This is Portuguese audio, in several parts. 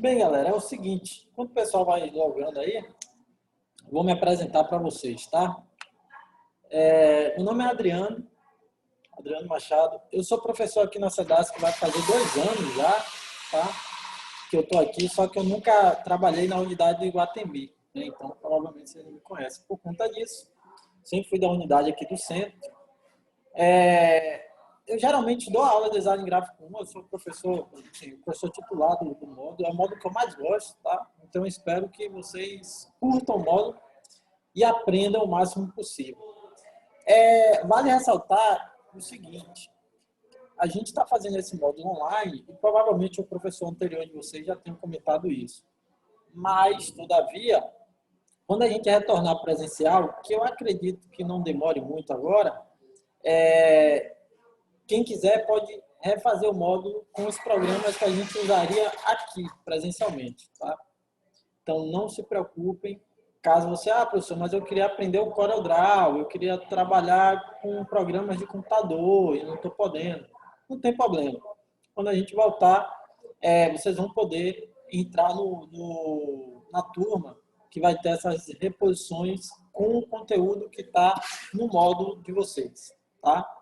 Bem, galera, é o seguinte, enquanto o pessoal vai logando aí, vou me apresentar para vocês, tá? Meu nome é Adriano Machado. Eu sou professor aqui na SEDASC que vai fazer 2 anos já, tá? Que eu tô aqui, só que eu nunca trabalhei na unidade do Iguatemi, né? Então provavelmente vocês não me conhecem por conta disso. Sempre fui da unidade aqui do centro. Eu geralmente dou aula de design gráfico 1, eu sou professor, assim, professor titular do módulo, é o módulo que eu mais gosto, tá? Então eu espero que vocês curtam o módulo e aprendam o máximo possível. Vale ressaltar o seguinte, a gente está fazendo esse módulo online e provavelmente o professor anterior de vocês já tem comentado isso. Mas, todavia, quando a gente retornar presencial, que eu acredito que não demore muito agora, quem quiser pode refazer o módulo com os programas que a gente usaria aqui, presencialmente, tá? Então, não se preocupem. Caso você, professor, mas eu queria aprender o CorelDRAW, eu queria trabalhar com programas de computador e não estou podendo. Não tem problema. Quando a gente voltar, vocês vão poder entrar na turma que vai ter essas reposições com o conteúdo que está no módulo de vocês, tá?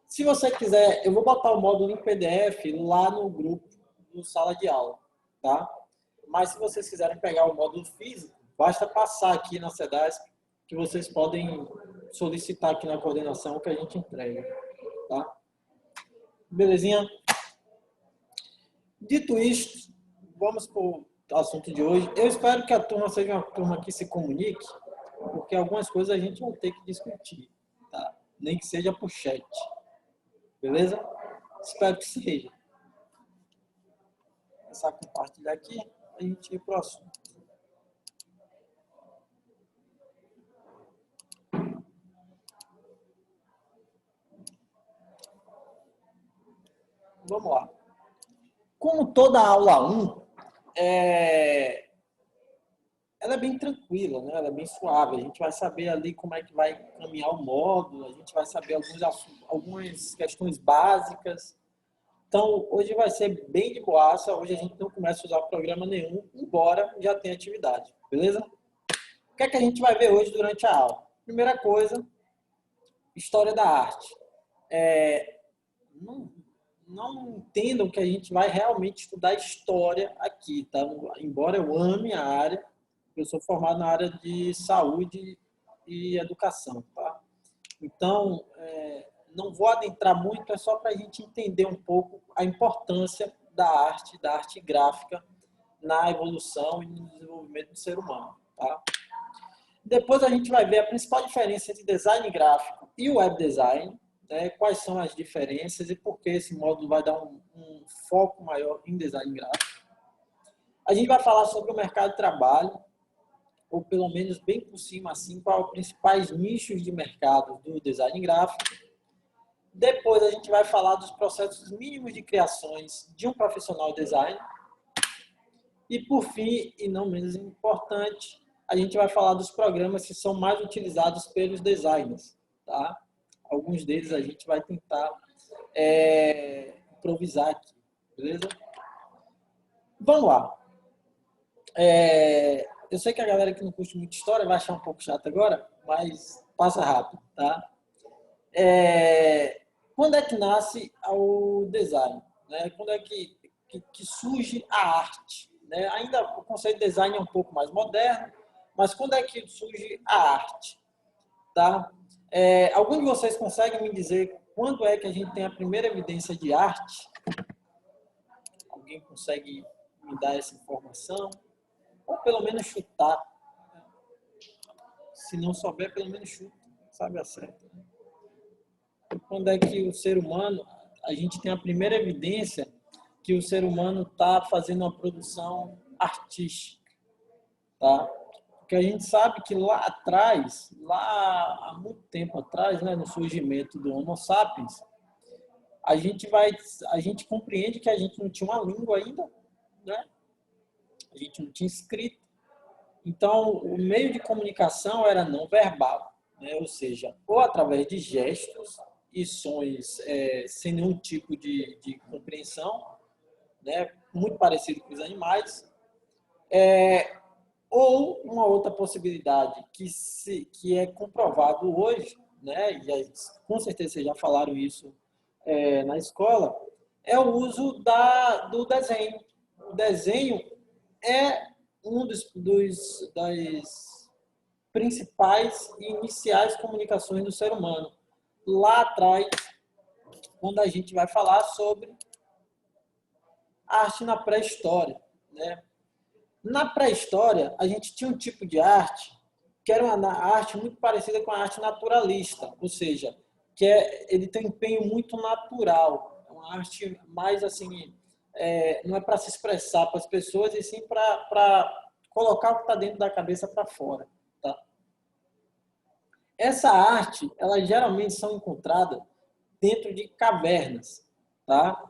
Se você quiser, eu vou botar o módulo em PDF lá no grupo do Sala de Aula, tá? Mas se vocês quiserem pegar o módulo físico, basta passar aqui na SEDASC que vocês podem solicitar aqui na coordenação que a gente entrega, tá? Belezinha? Dito isto, vamos para o assunto de hoje. Eu espero que a turma seja uma turma que se comunique, porque algumas coisas a gente vai ter que discutir, tá? Nem que seja por chat. Beleza? Espero que seja. Vou começar a compartilhar aqui, a gente ir para o assunto. Vamos lá. Como toda aula 1, ela é bem tranquila, né? Ela é bem suave. A gente vai saber ali como é que vai caminhar o módulo, a gente vai saber algumas questões básicas. Então, hoje vai ser bem de boaça. Hoje a gente não começa a usar programa nenhum, embora já tenha atividade. Beleza? O que é que a gente vai ver hoje durante a aula? Primeira coisa, história da arte. Não entendam que a gente vai realmente estudar história aqui, tá? Embora eu ame a área, eu sou formado na área de saúde e educação, tá? Então, não vou adentrar muito, é só para a gente entender um pouco a importância da arte gráfica na evolução e no desenvolvimento do ser humano, tá? Depois a gente vai ver a principal diferença entre design gráfico e web design, né? Quais são as diferenças e por que esse módulo vai dar um foco maior em design gráfico. A gente vai falar sobre o mercado de trabalho, ou pelo menos bem por cima, assim, quais os principais nichos de mercado do design gráfico. Depois a gente vai falar dos processos mínimos de criações de um profissional design. E por fim, e não menos importante, a gente vai falar dos programas que são mais utilizados pelos designers, tá? Alguns deles a gente vai tentar improvisar aqui, beleza? Vamos lá. Eu sei que a galera que não curte muito história vai achar um pouco chato agora, mas passa rápido, tá? Quando é que nasce o design? Né? Quando é que surge a arte? Né? Ainda o conceito de design é um pouco mais moderno, mas quando é que surge a arte? Tá? Algum de vocês consegue me dizer quando é que a gente tem a primeira evidência de arte? Alguém consegue me dar essa informação? Ou pelo menos chutar? Se não souber, pelo menos chuta, sabe a certa. Quando é que o ser humano, a gente tem a primeira evidência que o ser humano está fazendo uma produção artística, tá? Porque a gente sabe que lá atrás, lá há muito tempo atrás, né, no surgimento do Homo sapiens, a gente compreende que a gente não tinha uma língua ainda, né? A gente não tinha escrito. Então, o meio de comunicação era não verbal, né? Ou seja, ou através de gestos e sons sem nenhum tipo de compreensão, né? Muito parecido com os animais. Ou uma outra possibilidade que é comprovado hoje, né? E aí, com certeza vocês já falaram isso na escola, é o uso do desenho. O desenho é um das principais e iniciais comunicações do ser humano. Lá atrás, quando a gente vai falar sobre arte na pré-história, né? Na pré-história, a gente tinha um tipo de arte que era uma arte muito parecida com a arte naturalista, ou seja, ele tem um empenho muito natural, é uma arte mais assim, não é para se expressar para as pessoas, e sim para colocar o que está dentro da cabeça para fora. Tá? Essa arte, elas geralmente são encontradas dentro de cavernas. Tá?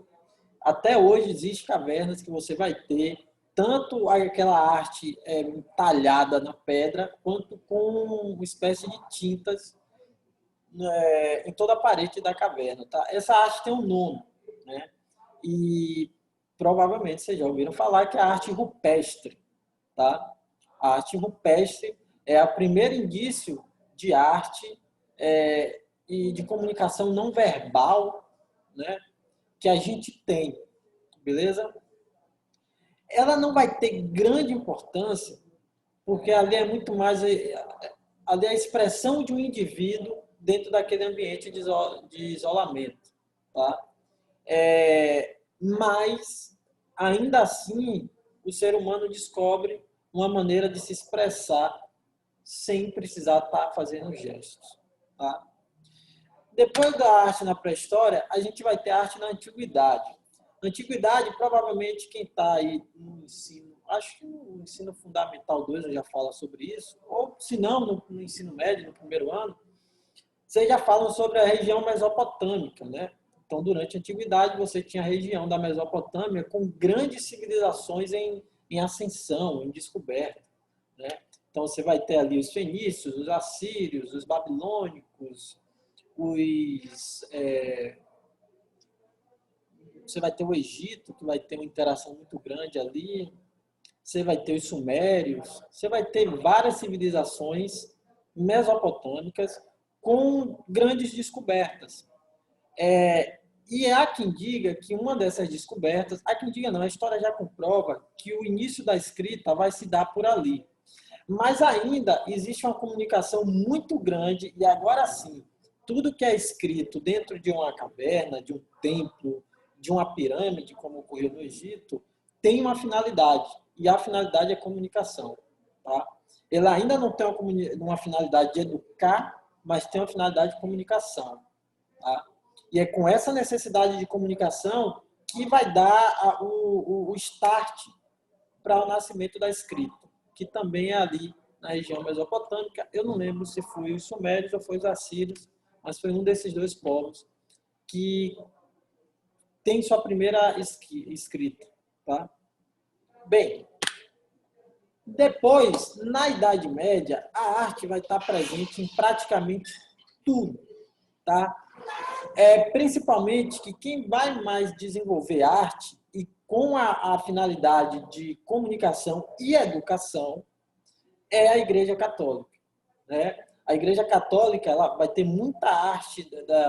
Até hoje existem cavernas que você vai ter tanto aquela arte talhada na pedra, quanto com uma espécie de tintas em toda a parede da caverna. Tá? Essa arte tem um nome, né? E provavelmente vocês já ouviram falar que é a arte rupestre. Tá? A arte rupestre é o primeiro indício de arte e de comunicação não verbal, né, que a gente tem, beleza? Ela não vai ter grande importância, porque ali é muito mais ali é a expressão de um indivíduo dentro daquele ambiente de isolamento. Tá? Mas, ainda assim, o ser humano descobre uma maneira de se expressar sem precisar estar fazendo gestos. Tá? Depois da arte na pré-história, a gente vai ter arte na antiguidade. Na antiguidade, provavelmente, quem está aí no ensino, acho que no ensino fundamental 2 eu já fala sobre isso, ou se não, no ensino médio, no primeiro ano, vocês já falam sobre a região mesopotâmica, né? Então, durante a antiguidade, você tinha a região da Mesopotâmia com grandes civilizações em ascensão, em descoberta, né? Então, você vai ter ali os fenícios, os assírios, os babilônicos, você vai ter o Egito, que vai ter uma interação muito grande ali, você vai ter os sumérios, você vai ter várias civilizações mesopotâmicas com grandes descobertas. E há quem diga que uma dessas descobertas, há quem diga não, a história já comprova que o início da escrita vai se dar por ali. Mas ainda existe uma comunicação muito grande, e agora sim, tudo que é escrito dentro de uma caverna, de um templo, de uma pirâmide, como ocorreu no Egito, tem uma finalidade, e a finalidade é comunicação. Tá? Ele ainda não tem uma finalidade de educar, mas tem uma finalidade de comunicação. Tá? E é com essa necessidade de comunicação que vai dar o start para o nascimento da escrita, que também é ali na região mesopotâmica. Eu não lembro se foi os sumérios ou foi os assírios, mas foi um desses dois povos que tem sua primeira escrita. Tá? Bem, depois, na Idade Média, a arte vai estar presente em praticamente tudo. Tá? Principalmente que quem vai mais desenvolver arte e com a finalidade de comunicação e educação é a Igreja Católica. Né? A Igreja Católica ela vai ter muita arte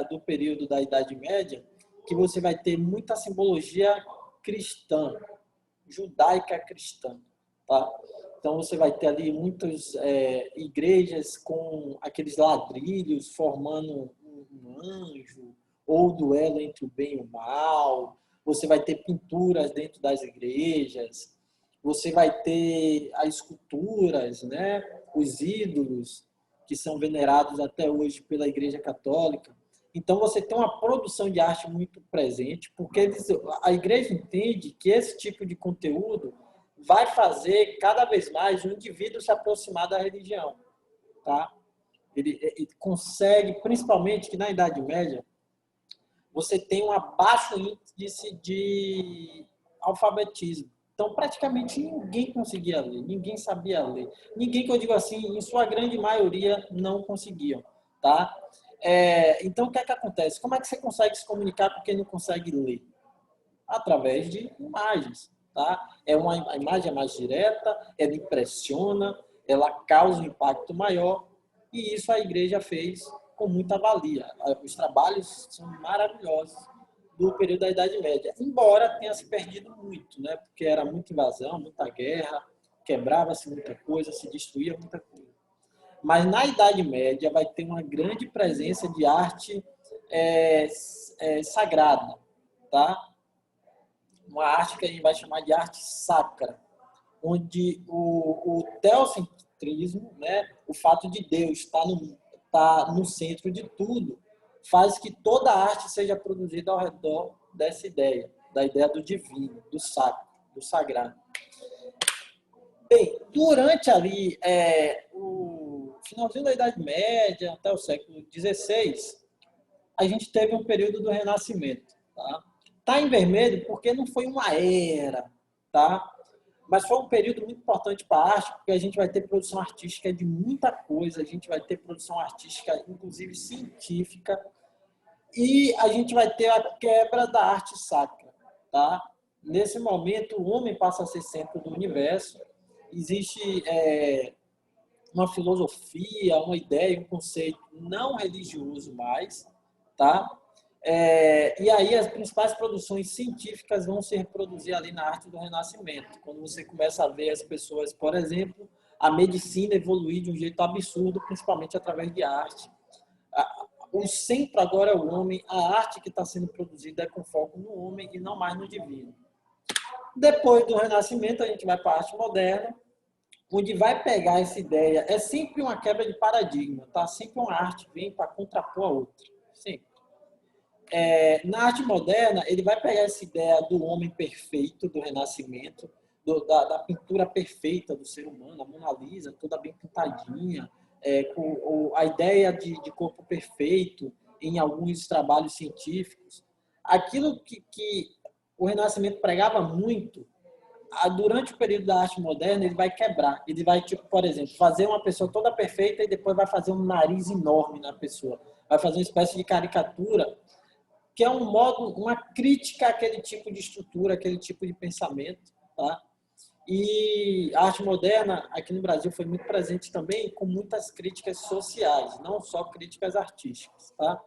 do período da Idade Média, que você vai ter muita simbologia cristã, judaica cristã. Tá? Então você vai ter ali muitas igrejas com aqueles ladrilhos formando um anjo, ou o duelo entre o bem e o mal. Você vai ter pinturas dentro das igrejas, você vai ter as esculturas, né? Os ídolos que são venerados até hoje pela Igreja Católica. Então você tem uma produção de arte muito presente, porque a igreja entende que esse tipo de conteúdo vai fazer cada vez mais o indivíduo se aproximar da religião. Tá? Ele consegue, principalmente que na Idade Média, você tem um baixo índice de alfabetismo. Então, praticamente ninguém conseguia ler, ninguém sabia ler. Ninguém, que eu digo assim, em sua grande maioria, não conseguiam. Tá? Então, o que é que acontece? Como é que você consegue se comunicar com quem não consegue ler? Através de imagens, tá? A imagem é mais direta, ela impressiona, ela causa um impacto maior, e isso a igreja fez com muita valia. Os trabalhos são maravilhosos do período da Idade Média, embora tenha se perdido muito, né? Porque era muita invasão, muita guerra, quebrava-se muita coisa, se destruía muita coisa. Mas na Idade Média vai ter uma grande presença de arte sagrada, tá? Uma arte que a gente vai chamar de arte sacra, onde o teocentrismo, né, o fato de Deus estar no centro de tudo, faz que toda a arte seja produzida ao redor dessa ideia, da ideia do divino, do sacro, do sagrado. Bem, durante ali o finalzinho da Idade Média até o século XVI, a gente teve um período do Renascimento. Tá em vermelho porque não foi uma era, tá? Mas foi um período muito importante para a arte, porque a gente vai ter produção artística de muita coisa, a gente vai ter produção artística, inclusive científica, e a gente vai ter a quebra da arte sacra, tá? Nesse momento, o homem passa a ser centro do universo, existe uma filosofia, uma ideia, um conceito não religioso mais, tá? E aí as principais produções científicas vão se reproduzir ali na arte do Renascimento, quando você começa a ver as pessoas, por exemplo, a medicina evoluir de um jeito absurdo, principalmente através de arte. O centro agora é o homem, a arte que está sendo produzida é com foco no homem e não mais no divino. Depois do Renascimento, a gente vai para a arte moderna, onde vai pegar essa ideia, é sempre uma quebra de paradigma, tá? Sempre uma arte vem para contrapor a outra, sempre. Na arte moderna, ele vai pegar essa ideia do homem perfeito, do Renascimento, da pintura perfeita do ser humano, a Mona Lisa, toda bem pintadinha, com a ideia de corpo perfeito em alguns trabalhos científicos. Aquilo que o Renascimento pregava muito, durante o período da arte moderna, ele vai quebrar. Ele vai, tipo, por exemplo, fazer uma pessoa toda perfeita e depois vai fazer um nariz enorme na pessoa. Vai fazer uma espécie de caricatura, que é um modo, uma crítica àquele tipo de estrutura, àquele tipo de pensamento, tá? E a arte moderna, aqui no Brasil, foi muito presente também, com muitas críticas sociais, não só críticas artísticas, tá?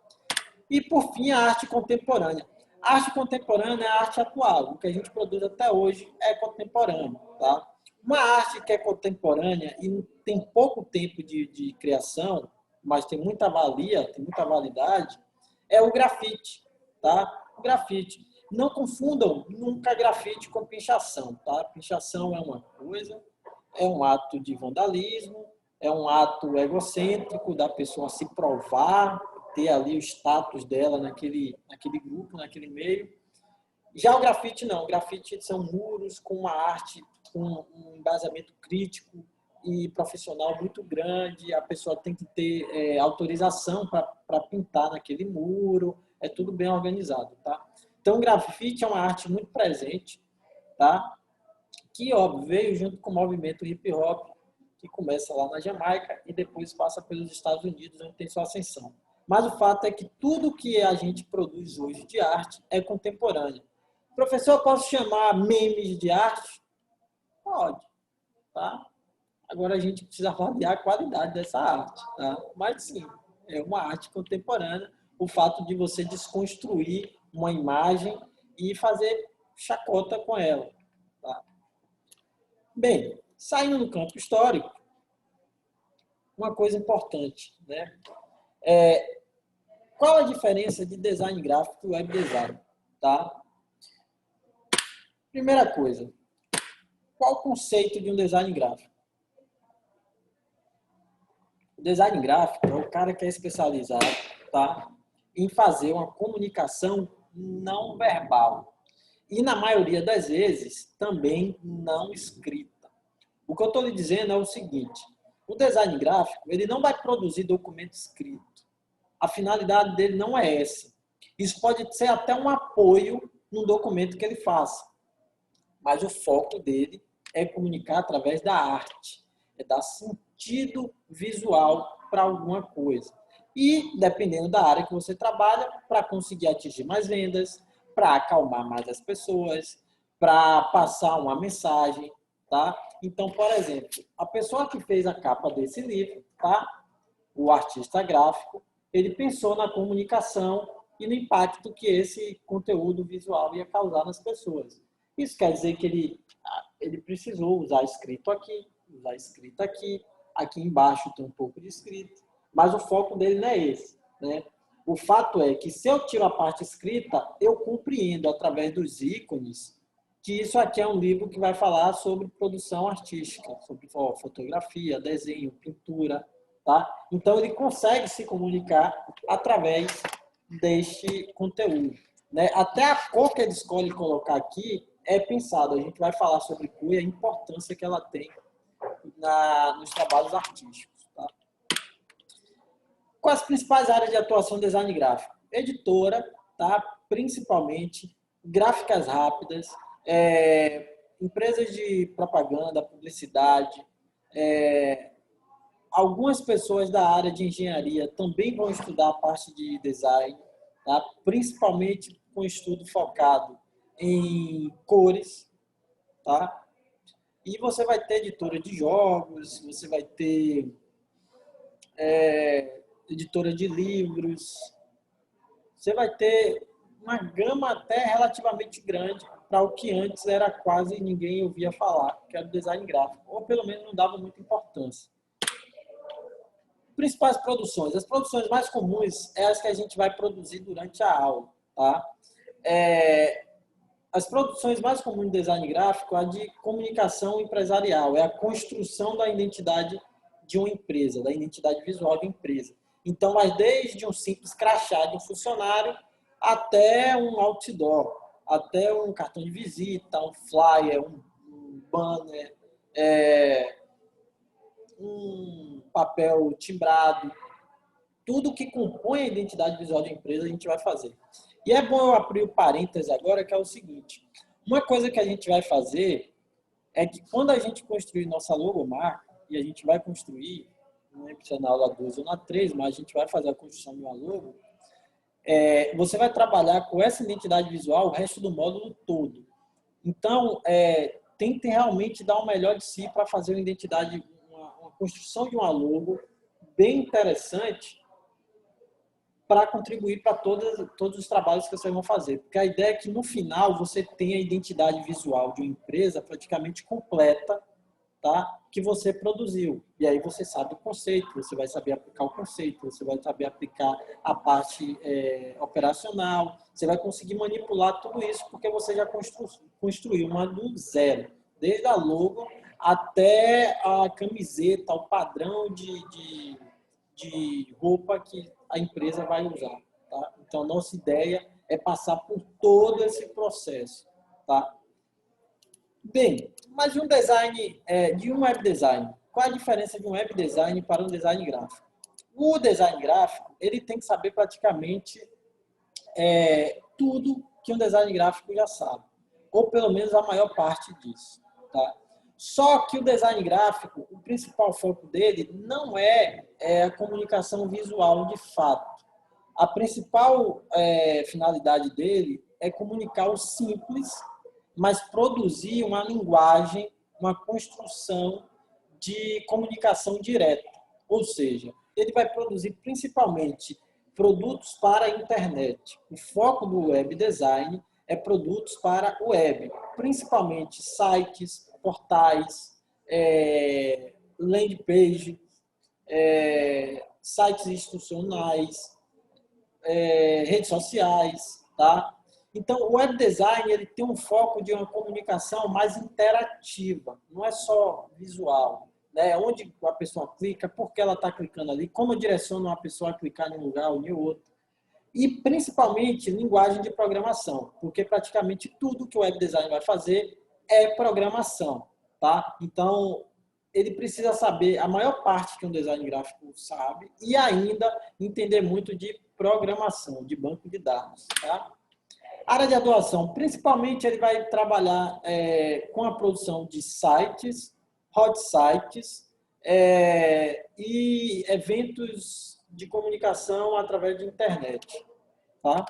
E, por fim, a arte contemporânea. A arte contemporânea é a arte atual. O que a gente produz até hoje é contemporâneo, tá? Uma arte que é contemporânea e tem pouco tempo de criação, mas tem muita valia, tem muita validade, é o grafite, tá? O grafite. Não confundam nunca grafite com pichação, tá? Pichação é uma coisa, é um ato de vandalismo, é um ato egocêntrico da pessoa se provar, ter ali o status dela naquele grupo, naquele meio. Já o grafite não. O grafite são muros com uma arte, com um embasamento crítico e profissional muito grande. A pessoa tem que ter autorização para pintar naquele muro. É tudo bem organizado, tá? Então, o grafite é uma arte muito presente, tá? Que, óbvio, veio junto com o movimento hip hop, que começa lá na Jamaica e depois passa pelos Estados Unidos, onde tem sua ascensão. Mas o fato é que tudo que a gente produz hoje de arte é contemporâneo. Professor, posso chamar memes de arte? Pode, tá? Agora a gente precisa avaliar a qualidade dessa arte, tá? Mas sim, é uma arte contemporânea. O fato de você desconstruir uma imagem e fazer chacota com ela, tá? Bem, saindo do campo histórico, uma coisa importante, né? Qual a diferença de design gráfico e web design? Tá? Primeira coisa, qual o conceito de um design gráfico? O design gráfico é o cara que é especializado, tá, em fazer uma comunicação não verbal. E, na maioria das vezes, também não escrita. O que eu estou lhe dizendo é o seguinte, o design gráfico ele não vai produzir documento escrito. A finalidade dele não é essa. Isso pode ser até um apoio no documento que ele faça. Mas o foco dele é comunicar através da arte. É dar sentido visual para alguma coisa. E, dependendo da área que você trabalha, para conseguir atingir mais vendas, para acalmar mais as pessoas, para passar uma mensagem, tá? Então, por exemplo, a pessoa que fez a capa desse livro, tá? O artista gráfico, ele pensou na comunicação e no impacto que esse conteúdo visual ia causar nas pessoas. Isso quer dizer que ele precisou usar escrito aqui, usar escrita aqui, aqui embaixo tem um pouco de escrito, mas o foco dele não é esse, né? O fato é que se eu tiro a parte escrita, eu compreendo através dos ícones que isso aqui é um livro que vai falar sobre produção artística, sobre fotografia, desenho, pintura, tá? Então ele consegue se comunicar através deste conteúdo, né? Até a cor que ele escolhe colocar aqui é pensado. A gente vai falar sobre cor e a importância que ela tem nos trabalhos artísticos, tá? Quais as principais áreas de atuação do design gráfico? Editora, tá? Principalmente, gráficas rápidas, empresas de propaganda, publicidade, algumas pessoas da área de engenharia também vão estudar a parte de design, tá? Principalmente com estudo focado em cores, tá? E você vai ter editora de jogos, você vai ter editora de livros, você vai ter uma gama até relativamente grande para o que antes era quase ninguém ouvia falar, que era o design gráfico, ou pelo menos não dava muita importância. Principais produções. As produções mais comuns é as que a gente vai produzir durante a aula, tá? As produções mais comuns de design gráfico é a de comunicação empresarial, é a construção da identidade de uma empresa, da identidade visual de uma empresa. Então, vai desde um simples crachá de um funcionário até um outdoor, até um cartão de visita, um flyer, um banner, um papel timbrado. Tudo que compõe a identidade visual de uma empresa a gente vai fazer. E é bom eu abrir o parênteses agora, que é o seguinte. Uma coisa que a gente vai fazer é que quando a gente construir nossa logomarca, e a gente vai construir, não lembro se é na aula 2 ou na 3, mas a gente vai fazer a construção de uma logo, você vai trabalhar com essa identidade visual o resto do módulo todo. Então, tente realmente dar o melhor de si para fazer uma identidade, uma construção de uma logo bem interessante, para contribuir para todos os trabalhos que vocês vão fazer. Porque a ideia é que, no final, você tenha a identidade visual de uma empresa praticamente completa, tá? Que você produziu. E aí você sabe o conceito, você vai saber aplicar o conceito, você vai saber aplicar a parte operacional, você vai conseguir manipular tudo isso porque você já construiu uma do zero. Desde a logo até a camiseta, o padrão de roupa que a empresa vai usar, tá? Então, nossa ideia é passar por todo esse processo, tá? Bem, mas de um design, de um web design, qual a diferença de um web design para um design gráfico? O design gráfico, ele tem que saber praticamente tudo que um design gráfico já sabe, ou pelo menos a maior parte disso, tá? Só que o design gráfico, o principal foco dele não é a comunicação visual de fato. A principal finalidade dele é comunicar o simples, mas produzir uma linguagem, uma construção de comunicação direta. Ou seja, ele vai produzir principalmente produtos para a internet. O foco do web design é produtos para o web, principalmente sites, portais, landing page, sites institucionais, redes sociais, tá? Então, o web design ele tem um foco de uma comunicação mais interativa, não é só visual, né? Onde a pessoa clica, por que ela está clicando ali, como eu direciono uma pessoa a clicar em um lugar ou em outro. E, principalmente, linguagem de programação, porque praticamente tudo que o web design vai fazer é programação, tá? Então, ele precisa saber a maior parte que um design gráfico sabe e ainda entender muito de programação, de banco de dados, tá? Área de atuação, principalmente ele vai trabalhar com a produção de sites, hot sites e eventos de comunicação através de internet, tá?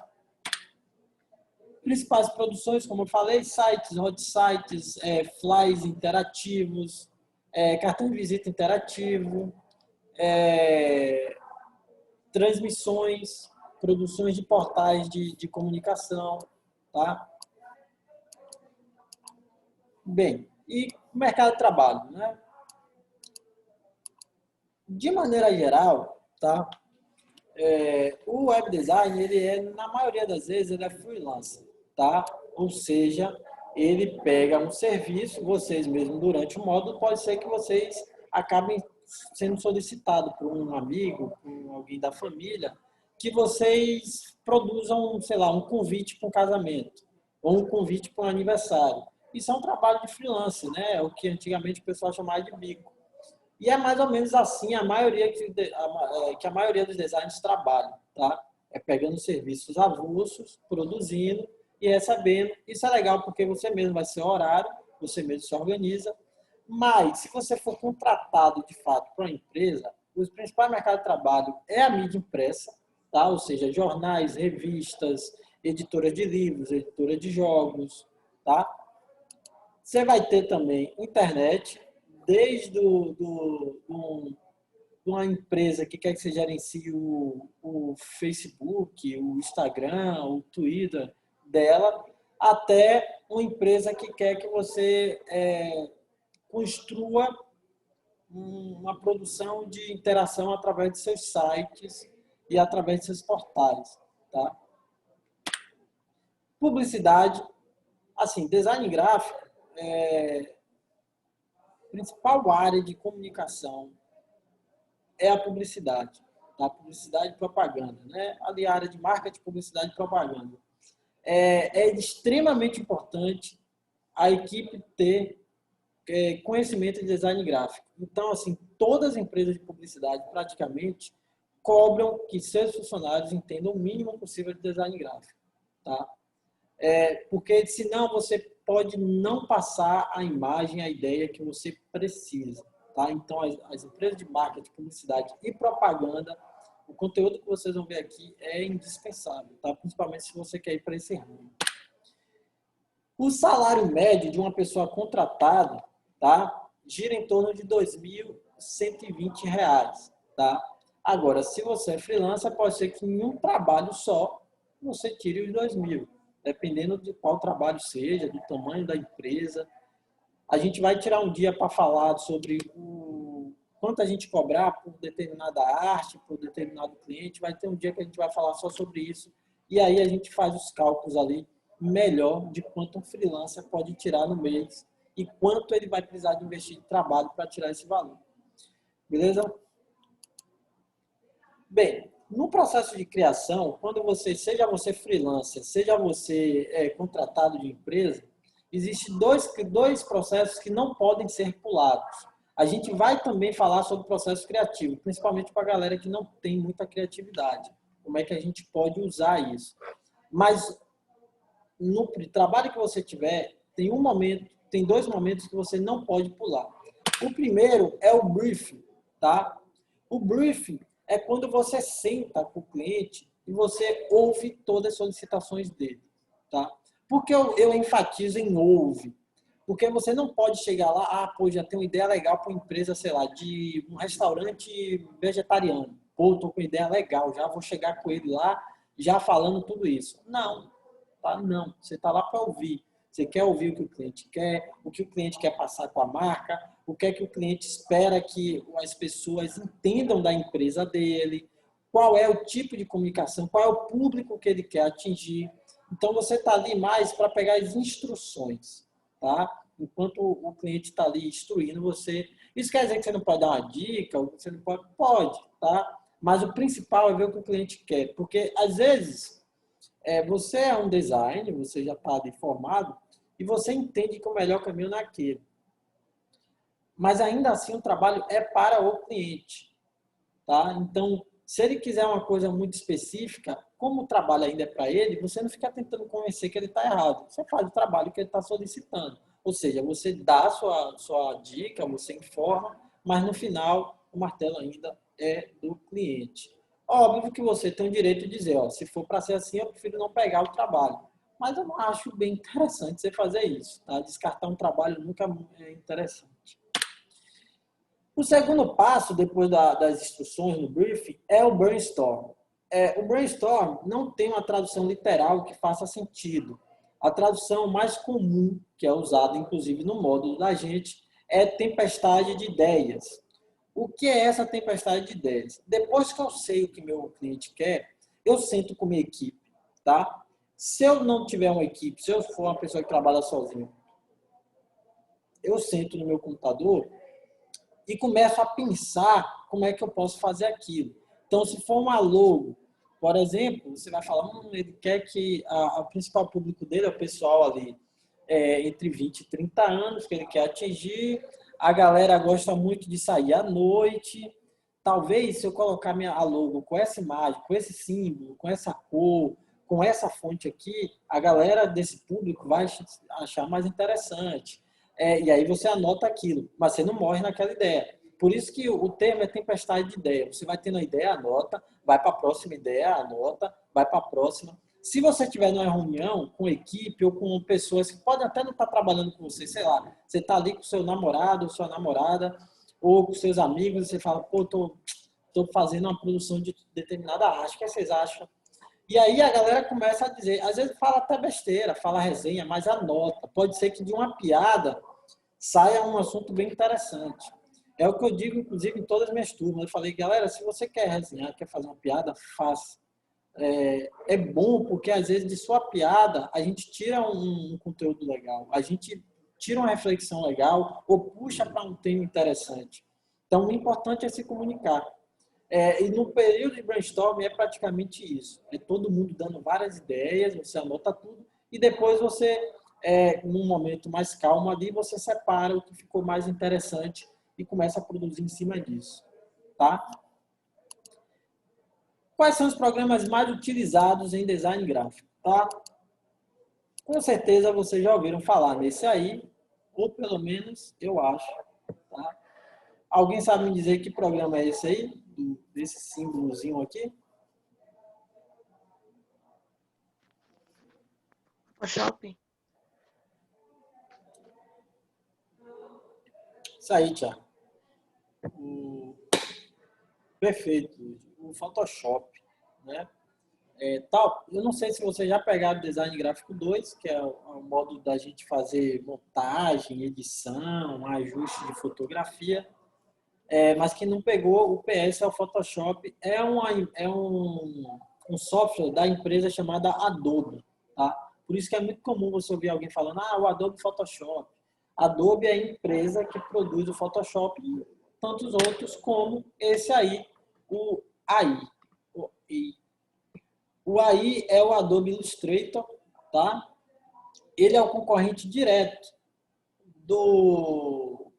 Principais produções, como eu falei, sites, hot sites, flyers interativos, cartão de visita interativo, transmissões, produções de portais de comunicação, tá? Bem, e o mercado de trabalho, né? De maneira geral, tá? O web design, na maioria das vezes, ele é freelancer, tá? Ou seja, ele pega um serviço, vocês mesmos durante o módulo, pode ser que vocês acabem sendo solicitados por um amigo, por alguém da família, que vocês produzam, sei lá, um convite para um casamento, ou um convite para um aniversário. Isso é um trabalho de freelancer, né? É o que antigamente o pessoal chamava de bico. E é mais ou menos assim que a maioria dos designers trabalham, tá? É pegando serviços avulsos, produzindo e recebendo. Isso é legal porque você mesmo vai ser horário, você mesmo se organiza. Mas, se você for contratado de fato para uma empresa, os principais mercados de trabalho é a mídia impressa, tá? Ou seja, jornais, revistas, editoras de livros, editoras de jogos, tá? Você vai ter também internet, desde uma empresa que quer que você gerencie o Facebook, o Instagram, o Twitter dela, até uma empresa que quer que você construa uma produção de interação através de seus sites e através de seus portais, tá? Publicidade, assim, design gráfico, principal área de comunicação é a publicidade, tá? Publicidade e propaganda, né? Ali a área de marketing, publicidade e propaganda. É extremamente importante a equipe ter conhecimento de design gráfico. Então, assim, todas as empresas de publicidade praticamente cobram que seus funcionários entendam o mínimo possível de design gráfico, tá? Porque senão você pode não passar a imagem, a ideia que você precisa, tá? Então, as empresas de marketing, publicidade e propaganda, o conteúdo que vocês vão ver aqui é indispensável, tá? Principalmente se você quer ir para esse ramo. O salário médio de uma pessoa contratada, tá? Gira em torno de R$ 2.120, tá? Agora, se você é freelancer, pode ser que em um trabalho só você tire os 2.000, dependendo de qual trabalho seja, do tamanho da empresa. A gente vai tirar um dia para falar sobre quanto a gente cobrar por determinada arte, por determinado cliente. Vai ter um dia que a gente vai falar só sobre isso. E aí a gente faz os cálculos ali melhor de quanto um freelancer pode tirar no mês e quanto ele vai precisar de investir de trabalho para tirar esse valor. Beleza? Bem, no processo de criação, quando seja você freelancer, seja você contratado de empresa, existem dois processos que não podem ser pulados. A gente vai também falar sobre o processo criativo, principalmente para a galera que não tem muita criatividade. Como é que a gente pode usar isso? Mas no trabalho que você tiver, tem dois momentos que você não pode pular. O primeiro é o briefing, tá? O briefing é quando você senta com o cliente e você ouve todas as solicitações dele, tá? Por que eu enfatizo em ouve? Porque você não pode chegar lá, pô, já tem uma ideia legal para uma empresa, sei lá, de um restaurante vegetariano. Pô, tô com uma ideia legal, já vou chegar com ele lá, já falando tudo isso. Não, tá? Não, você tá lá para ouvir. Você quer ouvir o que o cliente quer, o que o cliente quer passar com a marca, o que é que o cliente espera que as pessoas entendam da empresa dele, qual é o tipo de comunicação, qual é o público que ele quer atingir. Então, você está ali mais para pegar as instruções, tá? Enquanto o cliente está ali instruindo você. Isso quer dizer que você não pode dar uma dica, ou você não pode? Pode, tá? Mas o principal é ver o que o cliente quer. Porque, às vezes, você é um designer, você já está ali formado, e você entende que o melhor caminho não é aquele. Mas ainda assim o trabalho é para o cliente, tá? Então, se ele quiser uma coisa muito específica, como o trabalho ainda é para ele, você não fica tentando convencer que ele está errado. Você faz o trabalho que ele está solicitando. Ou seja, você dá a sua dica, você informa, mas no final o martelo ainda é do cliente. Óbvio que você tem o direito de dizer, ó, se for para ser assim, eu prefiro não pegar o trabalho. Mas eu não acho bem interessante você fazer isso, tá? Descartar um trabalho nunca é interessante. O segundo passo, depois das instruções no briefing, é o brainstorm. O brainstorm não tem uma tradução literal que faça sentido. A tradução mais comum, que é usada inclusive no módulo da gente, é tempestade de ideias. O que é essa tempestade de ideias? Depois que eu sei o que meu cliente quer, eu sento com minha equipe, tá? Se eu não tiver uma equipe, se eu for uma pessoa que trabalha sozinho, eu sento no meu computador e começo a pensar como é que eu posso fazer aquilo. Então, se for uma logo, por exemplo, você vai falar, ele quer que o principal público dele é o pessoal ali entre 20 e 30 anos, que ele quer atingir. A galera gosta muito de sair à noite. Talvez, se eu colocar a logo com essa imagem, com esse símbolo, com essa cor, com essa fonte aqui, a galera desse público vai achar mais interessante. E aí você anota aquilo, mas você não morre naquela ideia. Por isso que o termo é tempestade de ideia. Você vai tendo a ideia, anota, vai para a próxima ideia, anota, vai para a próxima. Se você estiver numa reunião com equipe ou com pessoas que podem até não estar trabalhando com você, sei lá, você está ali com seu namorado ou sua namorada ou com seus amigos e você fala, pô, tô fazendo uma produção de determinada arte, o que vocês acham? E aí a galera começa a dizer, às vezes fala até besteira, fala resenha, mas anota. Pode ser que de uma piada saia um assunto bem interessante. É o que eu digo, inclusive, em todas as minhas turmas. Eu falei, galera, se você quer resenhar, quer fazer uma piada, faça. É bom porque, às vezes, de sua piada, a gente tira um conteúdo legal, a gente tira uma reflexão legal ou puxa para um tema interessante. Então, o importante é se comunicar. E no período de brainstorming é praticamente isso. É todo mundo dando várias ideias, você anota tudo e depois você, num momento mais calmo ali, você separa o que ficou mais interessante e começa a produzir em cima disso. Tá? Quais são os programas mais utilizados em design gráfico? Tá? Com certeza vocês já ouviram falar nesse aí, ou pelo menos eu acho. Tá? Alguém sabe me dizer que programa é esse aí? Desse símbolozinho aqui? Photoshop? Isso aí, Thiago. Perfeito. O Photoshop, né? Eu não sei se vocês já pegaram o Design Gráfico 2, que é o modo da gente fazer montagem, edição, ajuste de fotografia. Mas quem não pegou, o PS é o Photoshop. Um software da empresa chamada Adobe. Tá? Por isso que é muito comum você ouvir alguém falando, o Adobe Photoshop. Adobe é a empresa que produz o Photoshop e tantos outros como esse aí, o AI. O AI é o Adobe Illustrator, tá? Ele é o concorrente direto do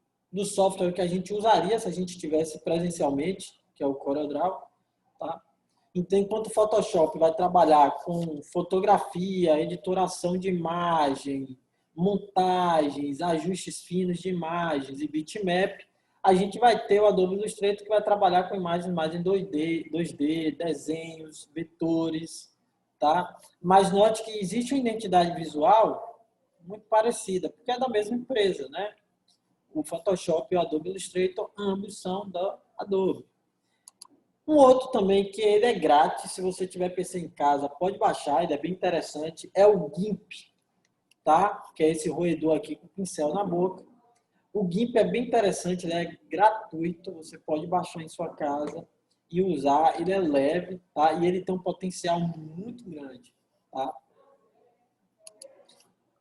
software que a gente usaria se a gente tivesse presencialmente, que é o CorelDRAW, tá? Então, enquanto o Photoshop vai trabalhar com fotografia, editoração de imagem, montagens, ajustes finos de imagens e bitmap, a gente vai ter o Adobe Illustrator que vai trabalhar com imagens mais em 2D, desenhos, vetores, tá? Mas note que existe uma identidade visual muito parecida, porque é da mesma empresa, né? O Photoshop e o Adobe Illustrator, ambos são da Adobe. Um outro também que ele é grátis, se você tiver PC em casa, pode baixar, ele é bem interessante, é o GIMP, tá? Que é esse roedor aqui com o pincel na boca. O GIMP é bem interessante, ele é gratuito, você pode baixar em sua casa e usar, ele é leve, tá? E ele tem um potencial muito grande, tá?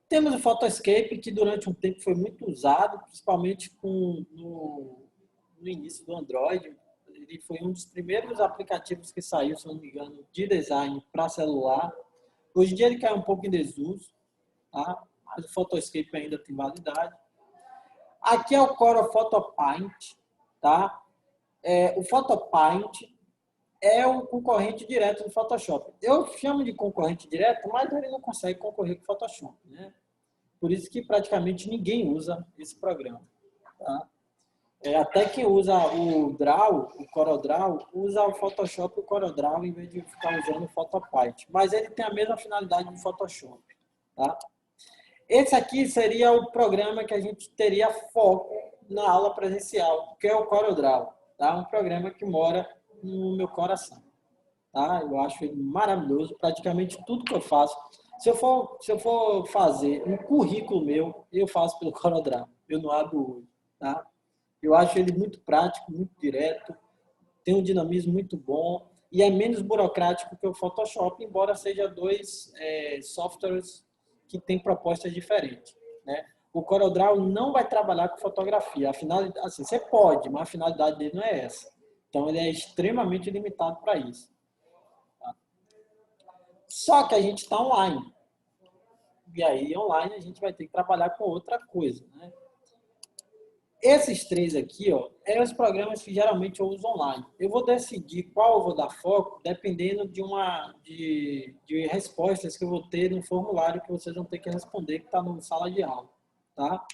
Temos o Photoscape, que durante um tempo foi muito usado, principalmente no início do Android. Ele foi um dos primeiros aplicativos que saiu, se não me engano, de design para celular. Hoje em dia ele caiu um pouco em desuso, tá? Mas o Photoscape ainda tem validade. Aqui é o Corel Photopaint, tá? O Photopaint é o concorrente direto do Photoshop. Eu chamo de concorrente direto, mas ele não consegue concorrer com o Photoshop, né? Por isso que praticamente ninguém usa esse programa. Tá? Até quem usa o Draw, o CorelDRAW, usa o Photoshop e o CorelDRAW em vez de ficar usando o Photopaint. Mas ele tem a mesma finalidade do Photoshop. tá? Esse aqui seria o programa que a gente teria foco na aula presencial, que é o CorelDRAW, tá? Um programa que mora no meu coração, tá? Eu acho ele maravilhoso, praticamente tudo que eu faço. Se eu for fazer um currículo meu, eu faço pelo CorelDRAW, eu não abro o olho, tá? Eu acho ele muito prático, muito direto, tem um dinamismo muito bom e é menos burocrático que o Photoshop, embora seja dois softwares que têm propostas diferentes, né? O CorelDRAW não vai trabalhar com fotografia, afinal, assim, você pode, mas a finalidade dele não é essa. Então, ele é extremamente limitado para isso. Tá? Só que a gente está online. E aí, online, a gente vai ter que trabalhar com outra coisa, né? Esses três aqui, ó, são os programas que geralmente eu uso online. Eu vou decidir qual eu vou dar foco dependendo de respostas que eu vou ter no formulário que vocês vão ter que responder, que está na sala de aula, tá?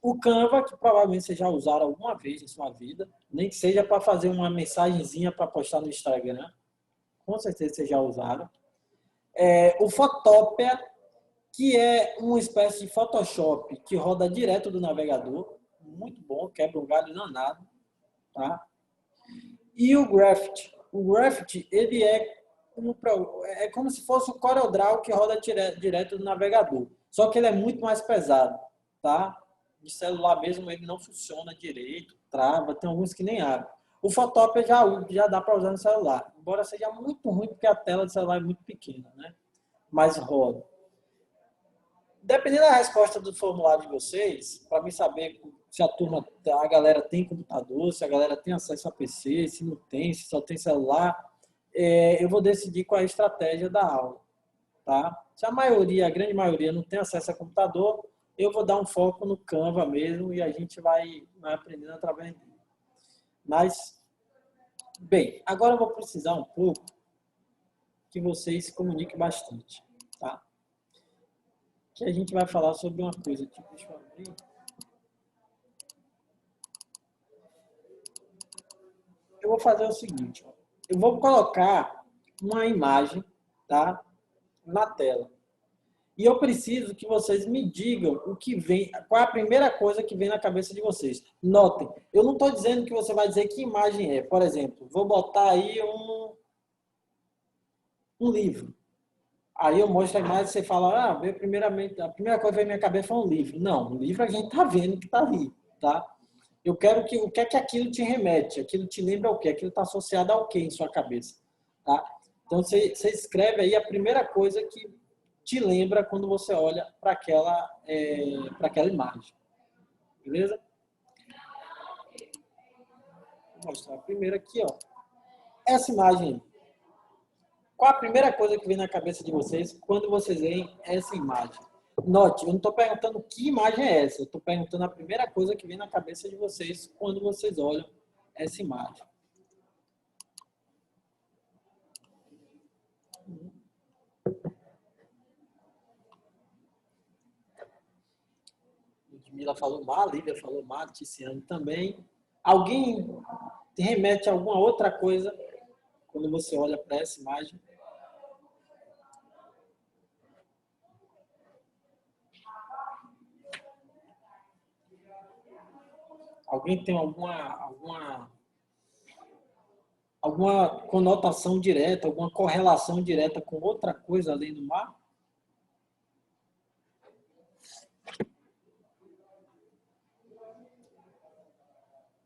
O Canva, que provavelmente vocês já usaram alguma vez em sua vida, nem que seja para fazer uma mensagenzinha para postar no Instagram, com certeza vocês já usaram. O Photopea, que é uma espécie de Photoshop que roda direto do navegador, muito bom, quebra um galho danado, tá? E o Graphite. O Graphite, ele é como se fosse o CorelDRAW que roda direto do navegador, só que ele é muito mais pesado, tá? De celular mesmo ele não funciona direito, trava, tem alguns que nem abrem. O Photopea já dá para usar no celular, embora seja muito ruim porque a tela do celular é muito pequena, né? Mas roda. Dependendo da resposta do formulário de vocês, para mim saber se a galera tem computador, se a galera tem acesso a PC, se não tem, se só tem celular, eu vou decidir qual é a estratégia da aula, tá? Se a grande maioria não tem acesso a computador, eu vou dar um foco no Canva mesmo e a gente vai aprendendo através dele. Mas, bem, agora eu vou precisar um pouco que vocês se comuniquem bastante, tá? Que a gente vai falar sobre uma coisa aqui. Deixa eu abrir. Eu vou fazer o seguinte, ó. Eu vou colocar uma imagem, tá, na tela. E eu preciso que vocês me digam o que vem, qual é a primeira coisa que vem na cabeça de vocês. Notem, eu não estou dizendo que você vai dizer que imagem é. Por exemplo, vou botar aí um livro. Aí eu mostro a imagem e você fala, primeiramente, a primeira coisa que veio na minha cabeça foi um livro. Não, um livro a gente está vendo que está ali, tá? Eu quero que o que é que aquilo te remete, aquilo te lembra o quê? Aquilo está associado ao quê em sua cabeça, tá? Então você escreve aí a primeira coisa que te lembra quando você olha para aquela imagem, beleza? Vou mostrar a primeira aqui, ó. Essa imagem aí. Qual a primeira coisa que vem na cabeça de vocês quando vocês veem essa imagem? Note, eu não estou perguntando que imagem é essa, eu estou perguntando a primeira coisa que vem na cabeça de vocês quando vocês olham essa imagem. Ludmila falou má, Lívia falou má, Ticiano também. Alguém te remete a alguma outra coisa quando você olha para essa imagem? Alguém tem alguma conotação direta, alguma correlação direta com outra coisa além do mar?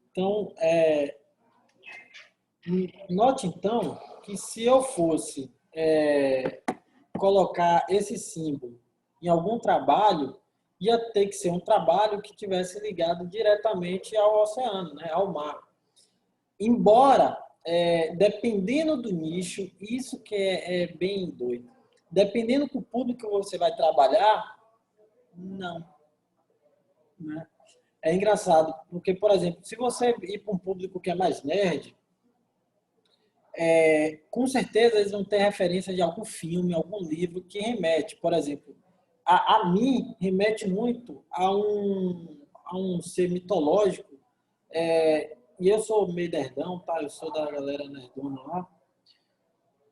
Então, note então que se eu fosse colocar esse símbolo em algum trabalho, ia ter que ser um trabalho que tivesse ligado diretamente ao oceano, né, ao mar. Embora, dependendo do nicho, isso que é bem doido, dependendo do público que você vai trabalhar, não. Né? É engraçado, porque, por exemplo, se você ir para um público que é mais nerd, com certeza eles vão ter referência de algum filme, algum livro que remete, por exemplo, a mim remete muito a um ser mitológico, e eu sou meio nerdão, tá? Eu sou da galera nerdona lá.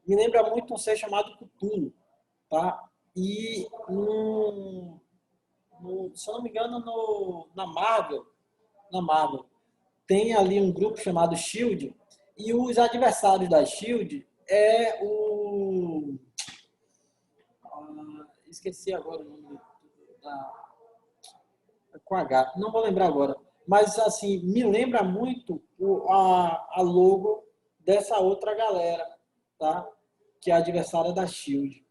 Me lembra muito um ser chamado Cthulhu, tá? E, se eu não me engano, na Marvel, tem ali um grupo chamado Shield, e os adversários da Shield é o... esqueci agora o nome da, com H, não vou lembrar agora. Mas, assim, me lembra muito a logo dessa outra galera, tá? Que é a adversária da Shield.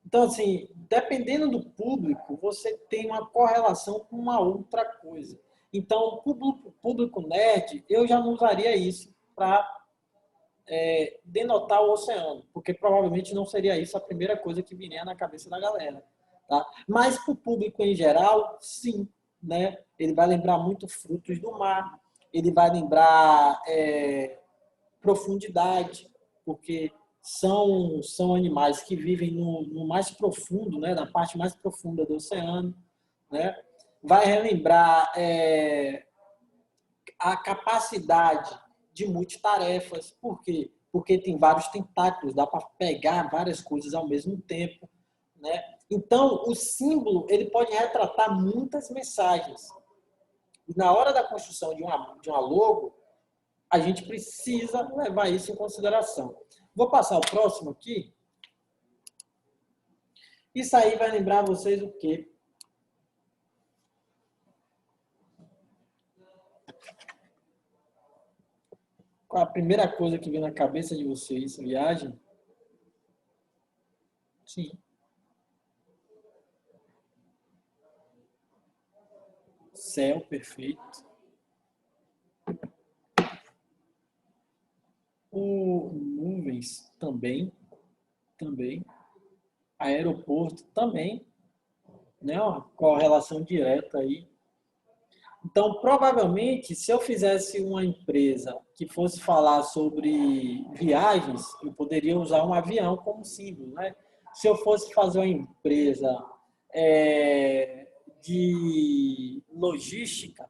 Então, assim, dependendo do público, você tem uma correlação com uma outra coisa. Então, público nerd, eu já não usaria isso para denotar o oceano, porque provavelmente não seria isso a primeira coisa que viria na cabeça da galera. Tá? Mas para o público em geral, sim. Né? Ele vai lembrar muito frutos do mar, ele vai lembrar profundidade, porque são animais que vivem no mais profundo, né? Na parte mais profunda do oceano. Né? Vai relembrar a capacidade de multitarefas. Por quê? Porque tem vários tentáculos, dá para pegar várias coisas ao mesmo tempo. Né? Então, o símbolo ele pode retratar muitas mensagens. E na hora da construção de uma logo, a gente precisa levar isso em consideração. Vou passar o próximo aqui. Isso aí vai lembrar vocês o quê? Qual a primeira coisa que vem na cabeça de vocês? Viagem? Sim. Céu perfeito. Nuvens também. Aeroporto também. Né? Uma correlação direta aí. Então, provavelmente, se eu fizesse uma empresa que fosse falar sobre viagens, eu poderia usar um avião como símbolo. Né? Se eu fosse fazer uma empresa de logística,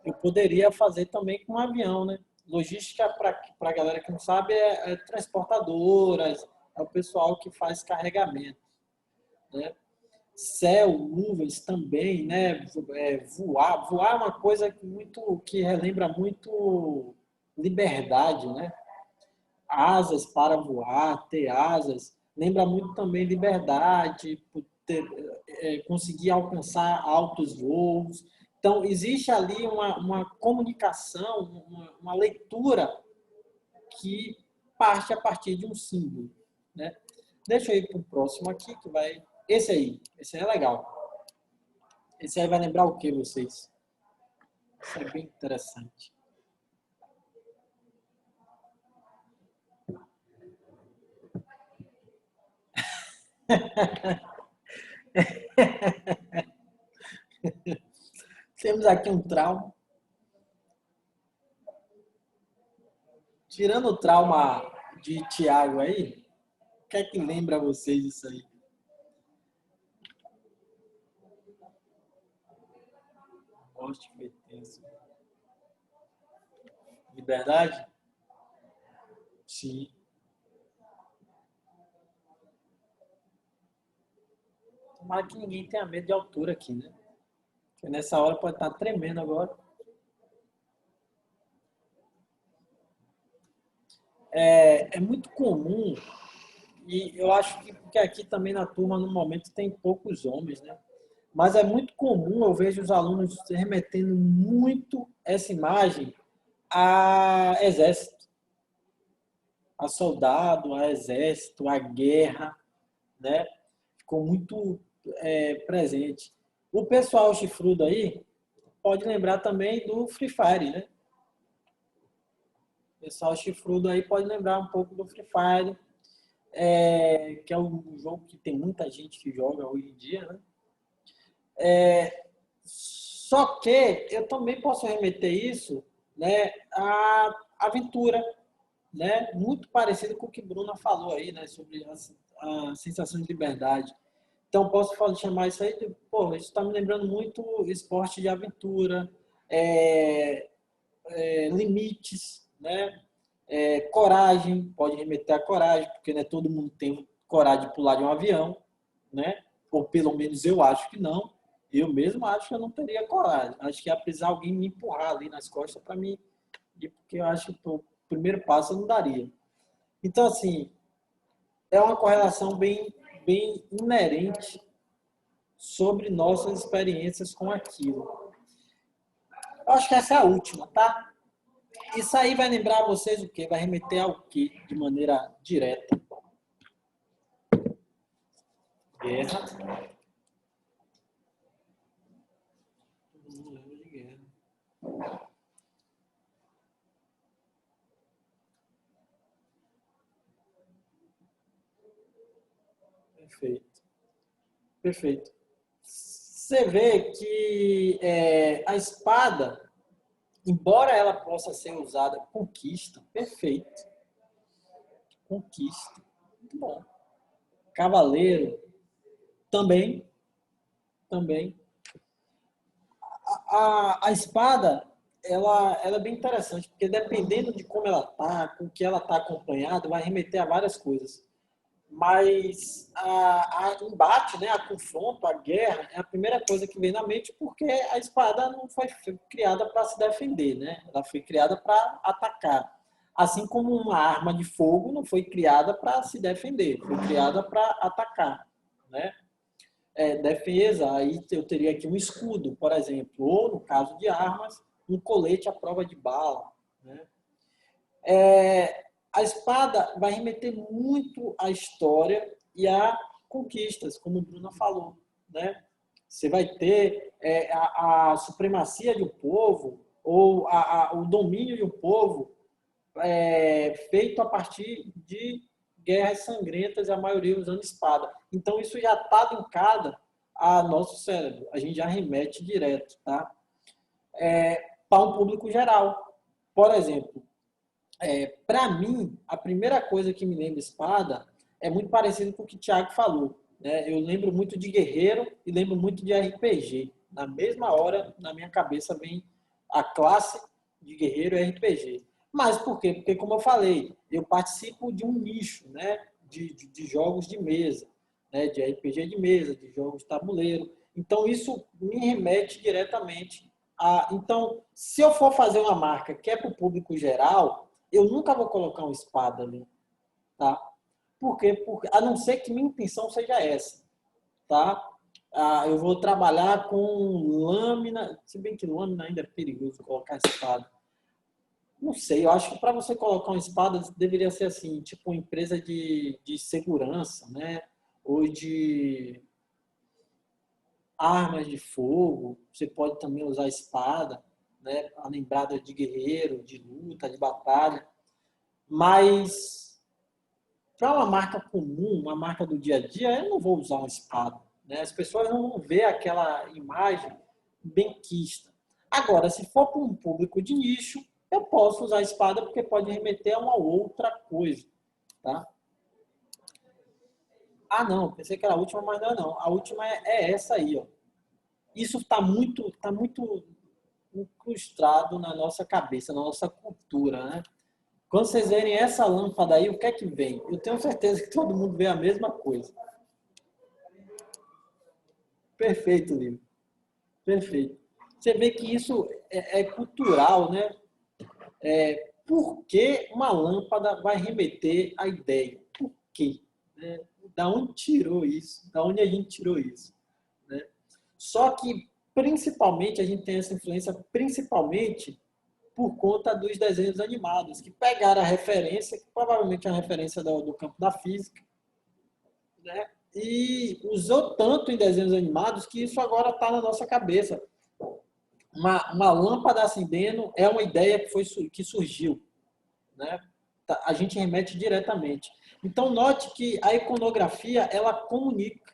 eu poderia fazer também com um avião. Né? Logística, para a galera que não sabe, é transportadoras, é o pessoal que faz carregamento. Né? Céu, nuvens também, né? Voar é uma coisa que relembra muito liberdade, né? Asas para voar, ter asas, lembra muito também liberdade, conseguir alcançar altos voos. Então, existe ali uma comunicação, uma leitura que parte a partir de um símbolo, né? Deixa eu ir para o próximo aqui, que vai... Esse aí é legal. Esse aí vai lembrar o que vocês? Isso é bem interessante. Temos aqui um trauma. Tirando o trauma de Tiago aí, o que é que lembra vocês disso aí? Morte foi tenso. Liberdade? Sim. Tomara que ninguém tenha medo de altura aqui, né? Porque nessa hora pode estar tremendo agora. É muito comum, e eu acho que aqui também na turma, no momento, tem poucos homens, né? Mas é muito comum, eu vejo os alunos remetendo muito essa imagem a exército, a soldado, a exército, a guerra, né? Ficou muito presente. O pessoal chifrudo aí pode lembrar também do Free Fire, né? O pessoal chifrudo aí pode lembrar um pouco do Free Fire, que é um jogo que tem muita gente que joga hoje em dia, né? Só que eu também posso remeter isso, né, à aventura, né, muito parecido com o que Bruna falou aí, né, sobre a sensação de liberdade. Então, posso chamar isso aí de, pô, isso está me lembrando muito esporte de aventura, limites, né, coragem, pode remeter a coragem, porque não é todo mundo tem coragem de pular de um avião, né? Ou pelo menos eu acho que não. Eu mesmo acho que eu não teria coragem. Acho que ia precisar alguém me empurrar ali nas costas para mim, porque eu acho que o primeiro passo eu não daria. Então, assim, é uma correlação bem inerente sobre nossas experiências com aquilo. Eu acho que essa é a última, tá? Isso aí vai lembrar vocês o quê? Vai remeter ao quê? De maneira direta. Guerra. Todo mundo lembra de guerra. Perfeito. Perfeito. Você vê que a espada, embora ela possa ser usada, conquista. Perfeito. Conquista. Muito bom. Cavaleiro, também. Também. A espada, ela é bem interessante, porque dependendo de como ela está, com o que ela está acompanhada, vai remeter a várias coisas. Mas a embate, né, a confronto, a guerra, é a primeira coisa que vem na mente, porque a espada não foi criada para se defender, né? Ela foi criada para atacar. Assim como uma arma de fogo não foi criada para se defender, foi criada para atacar, né? Defesa, aí eu teria aqui um escudo, por exemplo, ou no caso de armas, um colete à prova de bala, né? A espada vai remeter muito à história e a conquistas, como o Bruno falou, né? Você vai ter a supremacia de um povo ou o domínio de um povo feito a partir de guerras sangrentas, e a maioria usando espada. Então, isso já está linkado a nosso cérebro. A gente já remete direto, tá? Para um público geral. Por exemplo, para mim, a primeira coisa que me lembra espada é muito parecido com o que o Thiago falou. Né? Eu lembro muito de guerreiro e lembro muito de RPG. Na mesma hora, na minha cabeça, vem a classe de guerreiro e RPG. Mas por quê? Porque, como eu falei, eu participo de um nicho, né? de jogos de mesa, né? De RPG de mesa, de jogos de tabuleiro. Então, isso me remete diretamente a... Então, se eu for fazer uma marca que é para o público geral, eu nunca vou colocar uma espada ali, tá? Por quê? Porque, a não ser que minha intenção seja essa, tá? Eu vou trabalhar com lâmina, se bem que lâmina ainda é perigoso colocar espada. Não sei, eu acho que para você colocar uma espada deveria ser assim, tipo uma empresa de segurança, né? Ou de armas de fogo. Você pode também usar espada, né? A lembrada de guerreiro, de luta, de batalha. Mas para uma marca comum, uma marca do dia a dia, eu não vou usar uma espada. Né? As pessoas não vão ver aquela imagem benquista. Agora, se for para um público de nicho, eu posso usar a espada porque pode remeter a uma outra coisa. Tá? Ah, não, pensei que era a última, mas não é não. A última é essa aí. Ó. Isso tá muito incrustado na nossa cabeça, na nossa cultura. Né? Quando vocês verem essa lâmpada aí, o que é que vem? Eu tenho certeza que todo mundo vê a mesma coisa. Perfeito, Lívia. Perfeito. Você vê que isso é cultural, né? Por que uma lâmpada vai remeter à ideia? Por quê? Da onde tirou isso? Da onde a gente tirou isso? Né? Só que, principalmente, a gente tem essa influência principalmente por conta dos desenhos animados, que pegaram a referência, que provavelmente é uma referência do campo da física, né? E usou tanto em desenhos animados que isso agora está na nossa cabeça. Uma lâmpada acendendo é uma ideia que surgiu. Né? A gente remete diretamente. Então, note que a iconografia, ela comunica.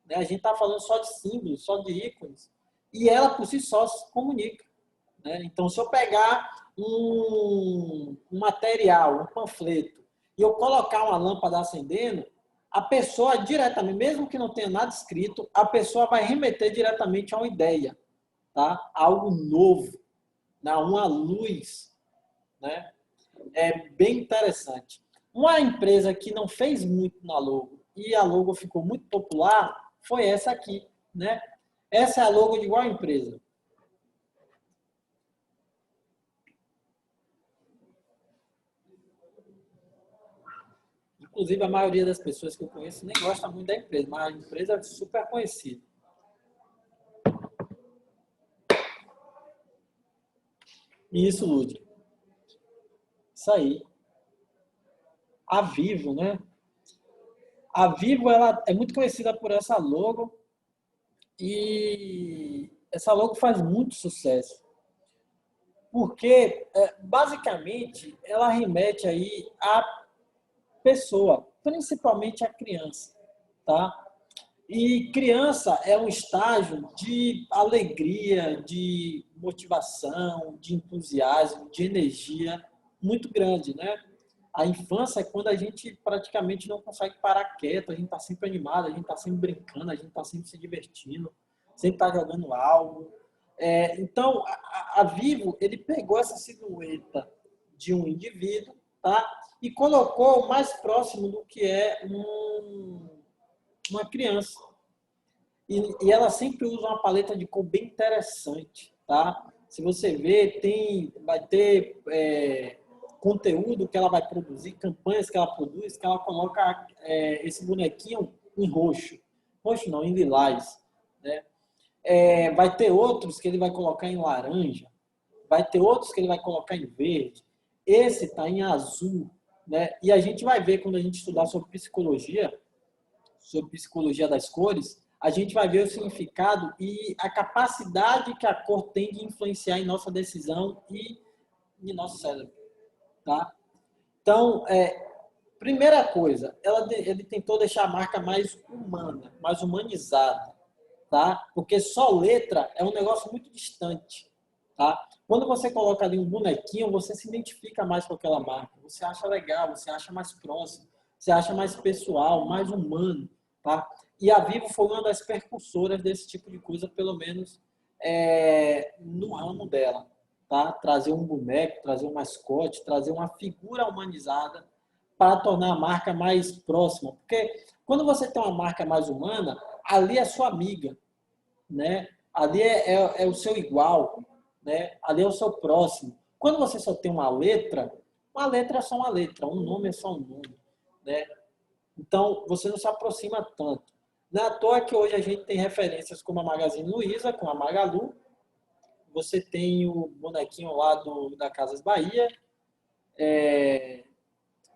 Né? A gente está falando só de símbolos, só de ícones, e ela, por si só, se comunica. Né? Então, se eu pegar um material, um panfleto, e eu colocar uma lâmpada acendendo, a pessoa diretamente, mesmo que não tenha nada escrito, a pessoa vai remeter diretamente a uma ideia, tá? Algo novo, né? Uma luz, né? É bem interessante. Uma empresa que não fez muito na logo, e a logo ficou muito popular foi essa aqui, né? Essa é a logo de qual empresa? Inclusive, a maioria das pessoas que eu conheço nem gosta muito da empresa, mas a empresa é super conhecida. Isso, Lúdio. Isso aí. A Vivo, né? A Vivo, ela é muito conhecida por essa logo e essa logo faz muito sucesso. Porque, basicamente, ela remete aí à pessoa, principalmente à criança, tá? E criança é um estágio de alegria, de motivação, de entusiasmo, de energia muito grande, né? A infância é quando a gente praticamente não consegue parar quieto, a gente está sempre animado, a gente está sempre brincando, a gente está sempre se divertindo, sempre está jogando algo. Então, a Vivo, ele pegou essa silhueta de um indivíduo, tá? E colocou mais próximo do que é uma criança. E ela sempre usa uma paleta de cor bem interessante, tá? Se você ver, vai ter conteúdo que ela vai produzir, campanhas que ela produz, que ela coloca esse bonequinho em roxo. Roxo não, em lilás, né? Vai ter outros que ele vai colocar em laranja, vai ter outros que ele vai colocar em verde. Esse está em azul, né? E a gente vai ver quando a gente estudar sobre psicologia das cores, a gente vai ver o significado e a capacidade que a cor tem de influenciar em nossa decisão e em nosso cérebro, tá? Então, primeira coisa, ele tentou deixar a marca mais humana, mais humanizada, tá? Porque só letra é um negócio muito distante, tá? Quando você coloca ali um bonequinho, você se identifica mais com aquela marca, você acha legal, você acha mais próximo, você acha mais pessoal, mais humano, tá? E a Vivo foi uma das percursoras desse tipo de coisa, pelo menos no ramo dela, tá? Trazer um boneco, trazer um mascote, trazer uma figura humanizada para tornar a marca mais próxima. Porque quando você tem uma marca mais humana, ali é sua amiga, né? Ali é o seu igual, né? Ali é o seu próximo. Quando você só tem uma letra é só uma letra, um nome é só um nome, né? Então, você não se aproxima tanto. Não é à toa que hoje a gente tem referências como a Magazine Luiza, com a Magalu, você tem o bonequinho lá da Casas Bahia,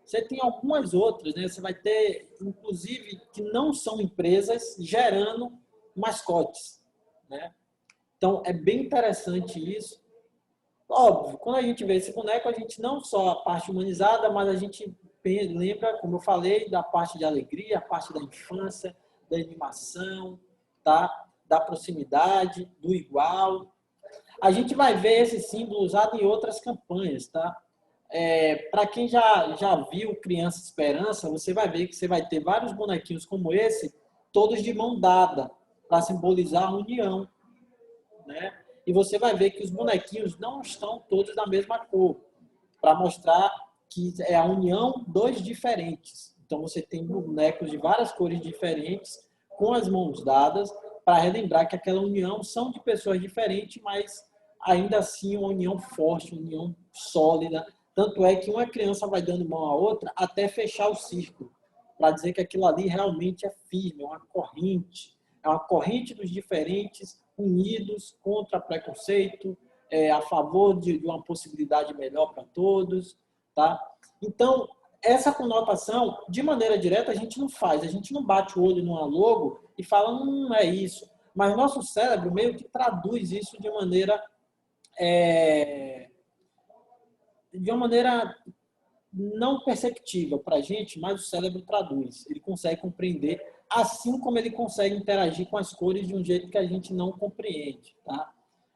você tem algumas outras, né? Você vai ter, inclusive, que não são empresas gerando mascotes, né? Então, é bem interessante isso. Óbvio, quando a gente vê esse boneco, a gente não só a parte humanizada, mas a gente lembra, como eu falei, da parte de alegria, a parte da infância, da animação, tá? Da proximidade, do igual. A gente vai ver esse símbolo usado em outras campanhas, tá? Para quem já viu Criança Esperança, você vai ver que você vai ter vários bonequinhos como esse, todos de mão dada, para simbolizar a união, né? E você vai ver que os bonequinhos não estão todos da mesma cor, para mostrar que é a união dos diferentes. Então você tem bonecos de várias cores diferentes, com as mãos dadas, para relembrar que aquela união são de pessoas diferentes, mas ainda assim uma união forte, uma união sólida. Tanto é que uma criança vai dando mão à outra até fechar o círculo, para dizer que aquilo ali realmente é firme, é uma corrente dos diferentes unidos contra preconceito, a favor de uma possibilidade melhor para todos, tá? Então, essa conotação, de maneira direta, a gente não faz, a gente não bate o olho numa logo e fala, não é isso. Mas nosso cérebro meio que traduz isso de uma maneira não perceptível para a gente, mas o cérebro traduz. Ele consegue compreender, assim como ele consegue interagir com as cores de um jeito que a gente não compreende, tá?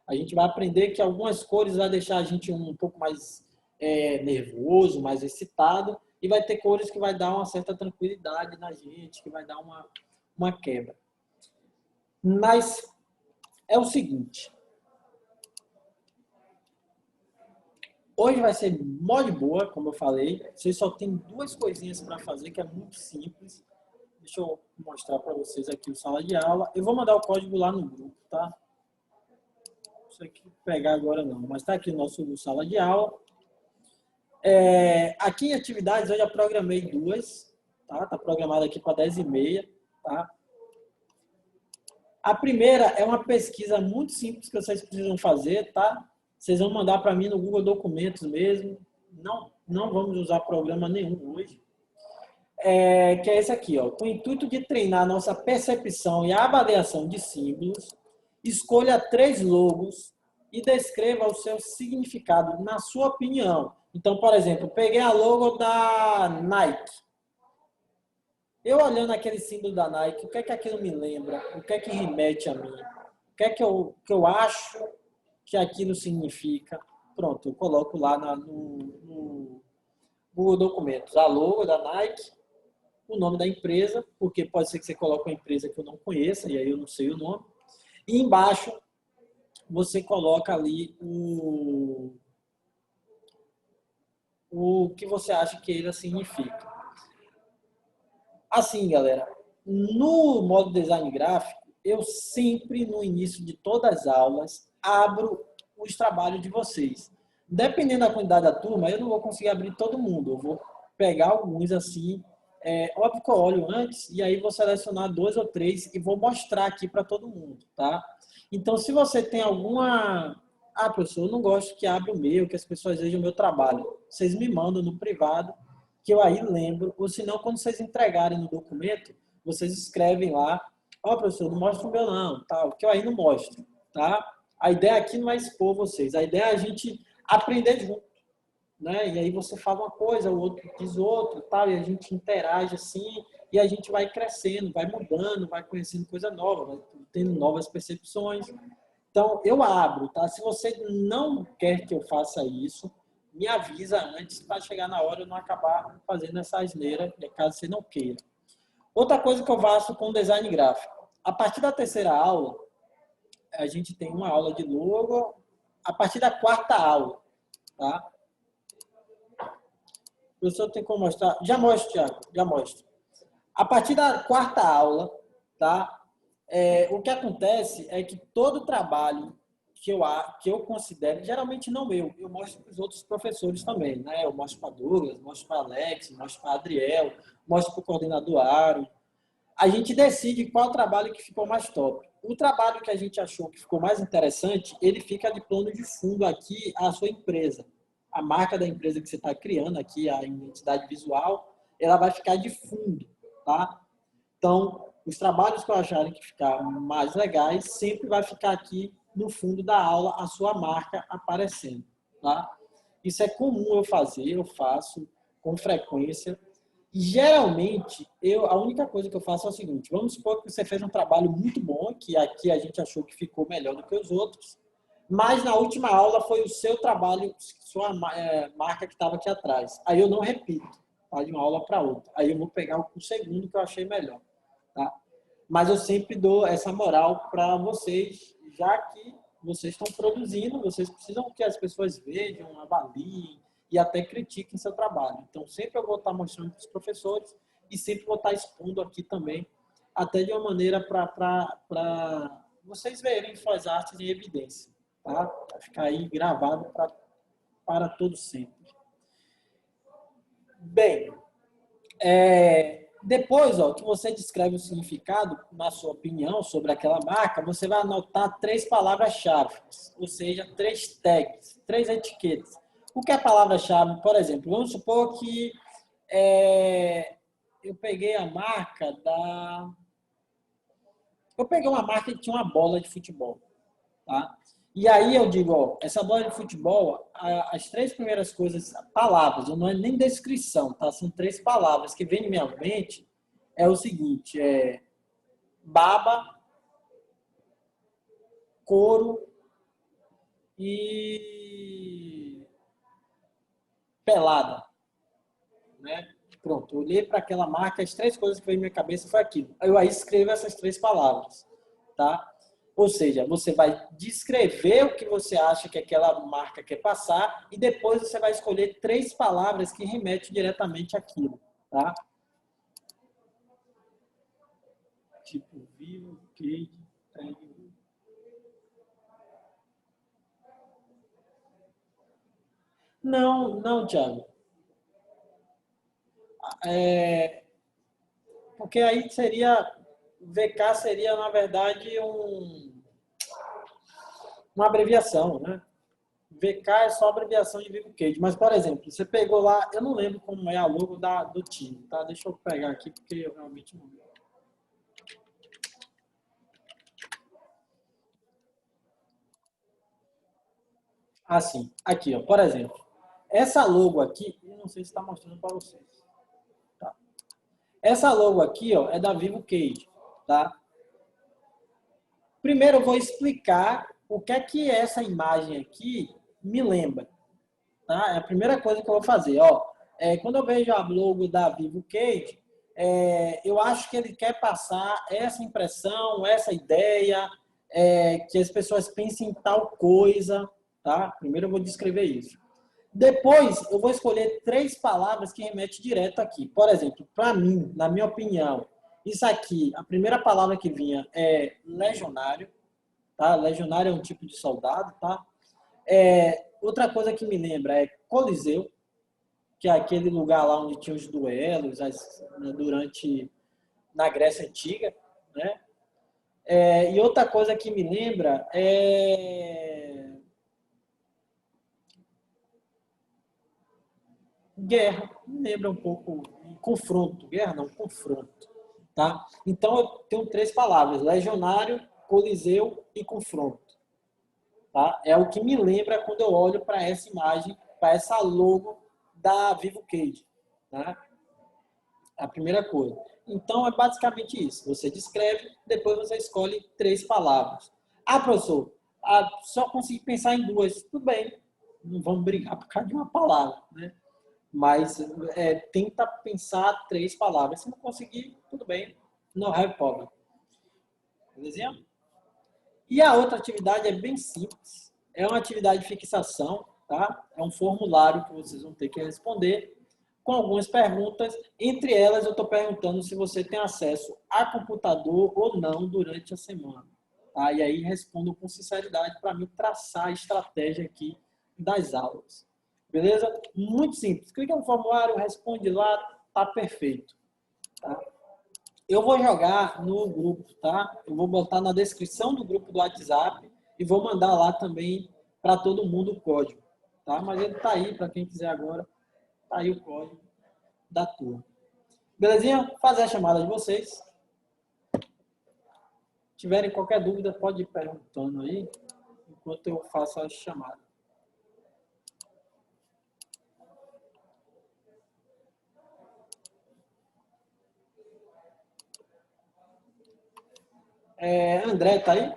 A gente vai aprender que algumas cores vai deixar a gente um pouco mais nervoso, mais excitado, e vai ter cores que vai dar uma certa tranquilidade na gente, que vai dar uma quebra. Mas é o seguinte, hoje vai ser mó de boa, como eu falei, vocês só tem duas coisinhas para fazer, que é muito simples. Deixa eu mostrar para vocês aqui o sala de aula. Eu vou mandar o código lá no grupo, tá? Isso aqui pegar agora não, mas está aqui o nosso sala de aula. Aqui em atividades eu já programei duas, tá? Tá programado aqui para 10h30, tá? A primeira é uma pesquisa muito simples que vocês precisam fazer, tá? Vocês vão mandar para mim no Google Documentos mesmo. Não vamos usar programa nenhum hoje. Que é esse aqui, ó. Com o intuito de treinar nossa percepção e avaliação de símbolos, escolha 3 logos e descreva o seu significado, na sua opinião. Então, por exemplo, peguei a logo da Nike. Eu olhando aquele símbolo da Nike, o que é que aquilo me lembra? O que é que remete a mim? O que é que eu acho que aquilo significa? Pronto, eu coloco lá no Google Documentos a logo da Nike, o nome da empresa, porque pode ser que você coloque uma empresa que eu não conheça, e aí eu não sei o nome. E embaixo, você coloca ali o que você acha que ele significa. Assim, galera, no modo design gráfico, eu sempre, no início de todas as aulas, abro os trabalhos de vocês. Dependendo da quantidade da turma, eu não vou conseguir abrir todo mundo. Eu vou pegar alguns assim. Óbvio que eu olho antes e aí vou selecionar 2 ou 3 e vou mostrar aqui para todo mundo, tá? Então, se você tem alguma... Ah, professor, eu não gosto que abra o meu, que as pessoas vejam o meu trabalho. Vocês me mandam no privado, que eu aí lembro, ou senão, quando vocês entregarem no documento, vocês escrevem lá, ó, professor, não mostra o meu não, tal, que eu aí não mostro, tá? A ideia aqui não é expor vocês, a ideia é a gente aprender junto, né? E aí você fala uma coisa, o outro diz outra, tal, e a gente interage assim, e a gente vai crescendo, vai mudando, vai conhecendo coisa nova, vai tendo novas percepções. Então, eu abro, tá? Se você não quer que eu faça isso, me avisa antes para chegar na hora eu não acabar fazendo essa asneira, caso você não queira. Outra coisa que eu faço com design gráfico. A partir da terceira aula, a gente tem uma aula de logo. A partir da quarta aula, tá? O professor tem como mostrar. Já mostro, Thiago, já mostro. A partir da quarta aula, tá? O que acontece é que todo trabalho que eu considero, geralmente não eu mostro para os outros professores também, né? Eu mostro para Douglas, mostro para Alex, mostro para Adriel, mostro para o coordenador Aro. A gente decide qual trabalho que ficou mais top. O trabalho que a gente achou que ficou mais interessante, ele fica de plano de fundo aqui a sua empresa. A marca da empresa que você está criando aqui, a identidade visual, ela vai ficar de fundo, tá? Então, os trabalhos que eu acharem que ficaram mais legais, sempre vai ficar aqui no fundo da aula a sua marca aparecendo, tá? Isso é comum eu fazer, eu faço com frequência. E, geralmente, a única coisa que eu faço é o seguinte, vamos supor que você fez um trabalho muito bom, que aqui a gente achou que ficou melhor do que os outros, mas na última aula foi o seu trabalho, sua marca que estava aqui atrás. Aí eu não repito, tá? De uma aula para outra. Aí eu vou pegar o segundo que eu achei melhor. Tá? Mas eu sempre dou essa moral para vocês, já que vocês estão produzindo, vocês precisam que as pessoas vejam, avaliem e até critiquem seu trabalho. Então, sempre eu vou estar mostrando para os professores e sempre vou estar expondo aqui também, até de uma maneira para vocês verem suas artes em evidência. Tá? Vai ficar aí gravado para todo sempre. Bem, depois, que você descreve o significado, na sua opinião, sobre aquela marca, você vai anotar 3 palavras-chave, ou seja, 3 tags, 3 etiquetas. O que é palavra-chave? Por exemplo, vamos supor que eu peguei a marca da... Eu peguei uma marca que tinha uma bola de futebol, tá? E aí eu digo, essa bola de futebol, as 3 primeiras coisas, palavras, não é nem descrição, tá? São 3 palavras que vêm na minha mente, é o seguinte, baba, couro e pelada, né? Pronto, eu olhei para aquela marca, as 3 coisas que veio na minha cabeça foi aquilo. Eu aí escrevo essas 3 palavras, tá? Ou seja, você vai descrever o que você acha que aquela marca quer passar e depois você vai escolher 3 palavras que remetem diretamente àquilo, tá? Vivo, Cade, Tag. Não, não, Thiago. Porque aí seria, VK seria, na verdade, uma abreviação, né? VK é só abreviação de Vivo Cage. Mas, por exemplo, você pegou lá, eu não lembro como é a logo do time, tá? Deixa eu pegar aqui, porque eu realmente não lembro. Assim, aqui, ó, por exemplo, essa logo aqui, eu não sei se está mostrando para vocês. Tá? Essa logo aqui, ó, é da Vivo Cage, tá? Primeiro eu vou explicar o que é essa imagem aqui me lembra. Tá? É a primeira coisa que eu vou fazer. Ó, quando eu vejo a logo da Vivo Cage, eu acho que ele quer passar essa impressão, essa ideia, que as pessoas pensem em tal coisa. Tá? Primeiro eu vou descrever isso. Depois eu vou escolher 3 palavras que remetem direto aqui. Por exemplo, para mim, na minha opinião, isso aqui, a primeira palavra que vinha é legionário. Tá? Legionário é um tipo de soldado. Tá? Outra coisa que me lembra é Coliseu, que é aquele lugar lá onde tinha os duelos durante na Grécia Antiga, né? E outra coisa que me lembra é guerra, me lembra um pouco confronto, guerra não, confronto, tá? Então eu tenho 3 palavras: legionário, coliseu e confronto, tá? É o que me lembra quando eu olho para essa imagem, para essa logo da Vivo Cage, tá? A primeira coisa. Então, é basicamente isso. Você descreve, depois você escolhe 3 palavras. Ah, professor, só consegui pensar em 2. Tudo bem, não vamos brigar por causa de uma palavra, né? Mas tenta pensar 3 palavras. Se não conseguir, tudo bem, no have problem. Beleza? E a outra atividade é bem simples. É uma atividade de fixação, tá? É um formulário que vocês vão ter que responder com algumas perguntas. Entre elas, eu estou perguntando se você tem acesso a computador ou não durante a semana. Tá? E aí respondam com sinceridade para mim traçar a estratégia aqui das aulas. Beleza? Muito simples. Clica no formulário, responde lá, tá perfeito. Tá? Eu vou jogar no grupo, tá? Eu vou botar na descrição do grupo do WhatsApp e vou mandar lá também para todo mundo o código, tá? Mas ele tá aí para quem quiser agora, tá aí o código da turma. Belezinha? Fazer a chamada de vocês. Se tiverem qualquer dúvida, pode ir perguntando aí, enquanto eu faço a chamada. André, tá aí?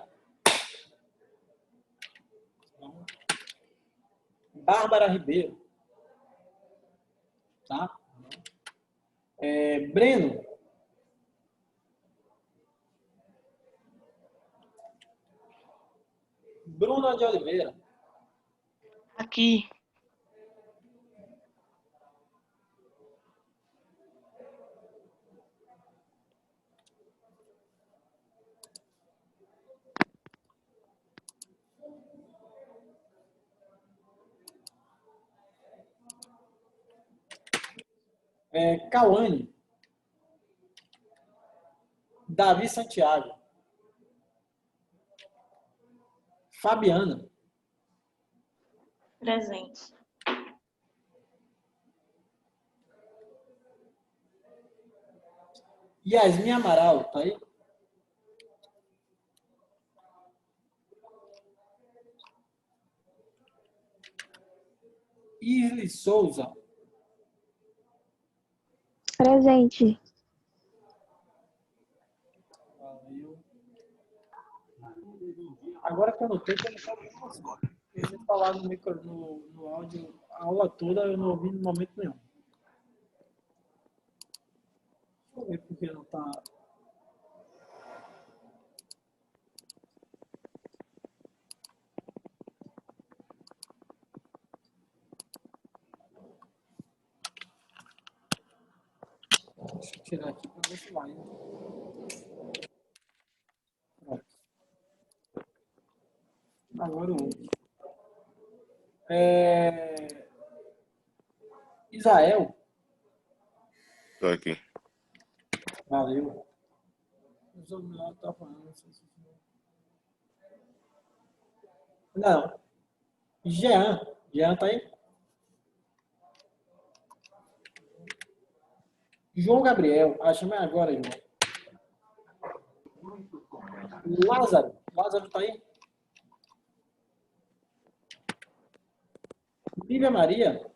Bárbara Ribeiro, tá? Breno. Bruna de Oliveira. Aqui. Cauane. Davi Santiago. Fabiana. Presente. Yasmin Amaral, tá aí? Irli Souza. Presente. Valeu. Agora que eu notei que eu não estava ouvindo você. Porque você falar no áudio a aula toda, eu não ouvi em momento nenhum. Deixa eu ver porque não está. Deixa eu tirar aqui para ver se vai. Agora o Israel. Tô aqui. Valeu. Tá falando. Não. Jean. Jean tá aí? João Gabriel. Ah, chama agora, João. Lázaro. Lázaro tá aí? Lívia Maria.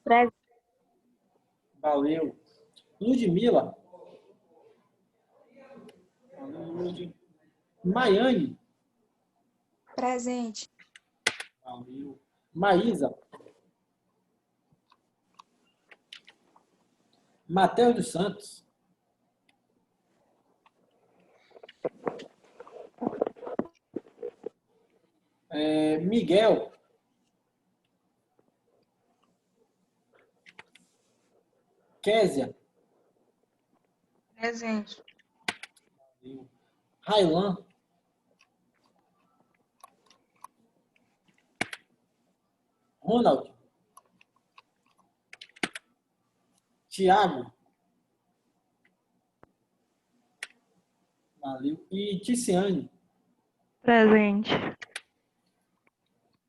Presente. Valeu. Ludmila. Valeu, Lud. Maiane. Presente. Valeu. Maísa. Matheus dos Santos. Miguel. Késia. Presente. Railan. Ronald. Tiago. Valeu. E Ticiane. Presente.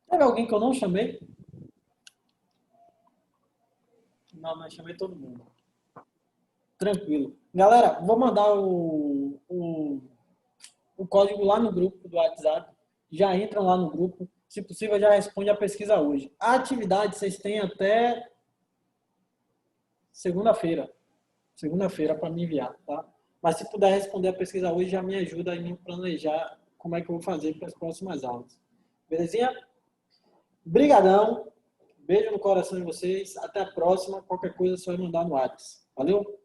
Teve alguém que eu não chamei? Não, mas chamei todo mundo. Tranquilo. Galera, vou mandar o código lá no grupo do WhatsApp. Já entram lá no grupo. Se possível, já responde a pesquisa hoje. A atividade vocês têm até segunda-feira. Segunda-feira para me enviar, tá? Mas se puder responder a pesquisa hoje, já me ajuda a me planejar como é que eu vou fazer para as próximas aulas. Belezinha? Brigadão. Beijo no coração de vocês. Até a próxima. Qualquer coisa é só mandar no WhatsApp. Valeu?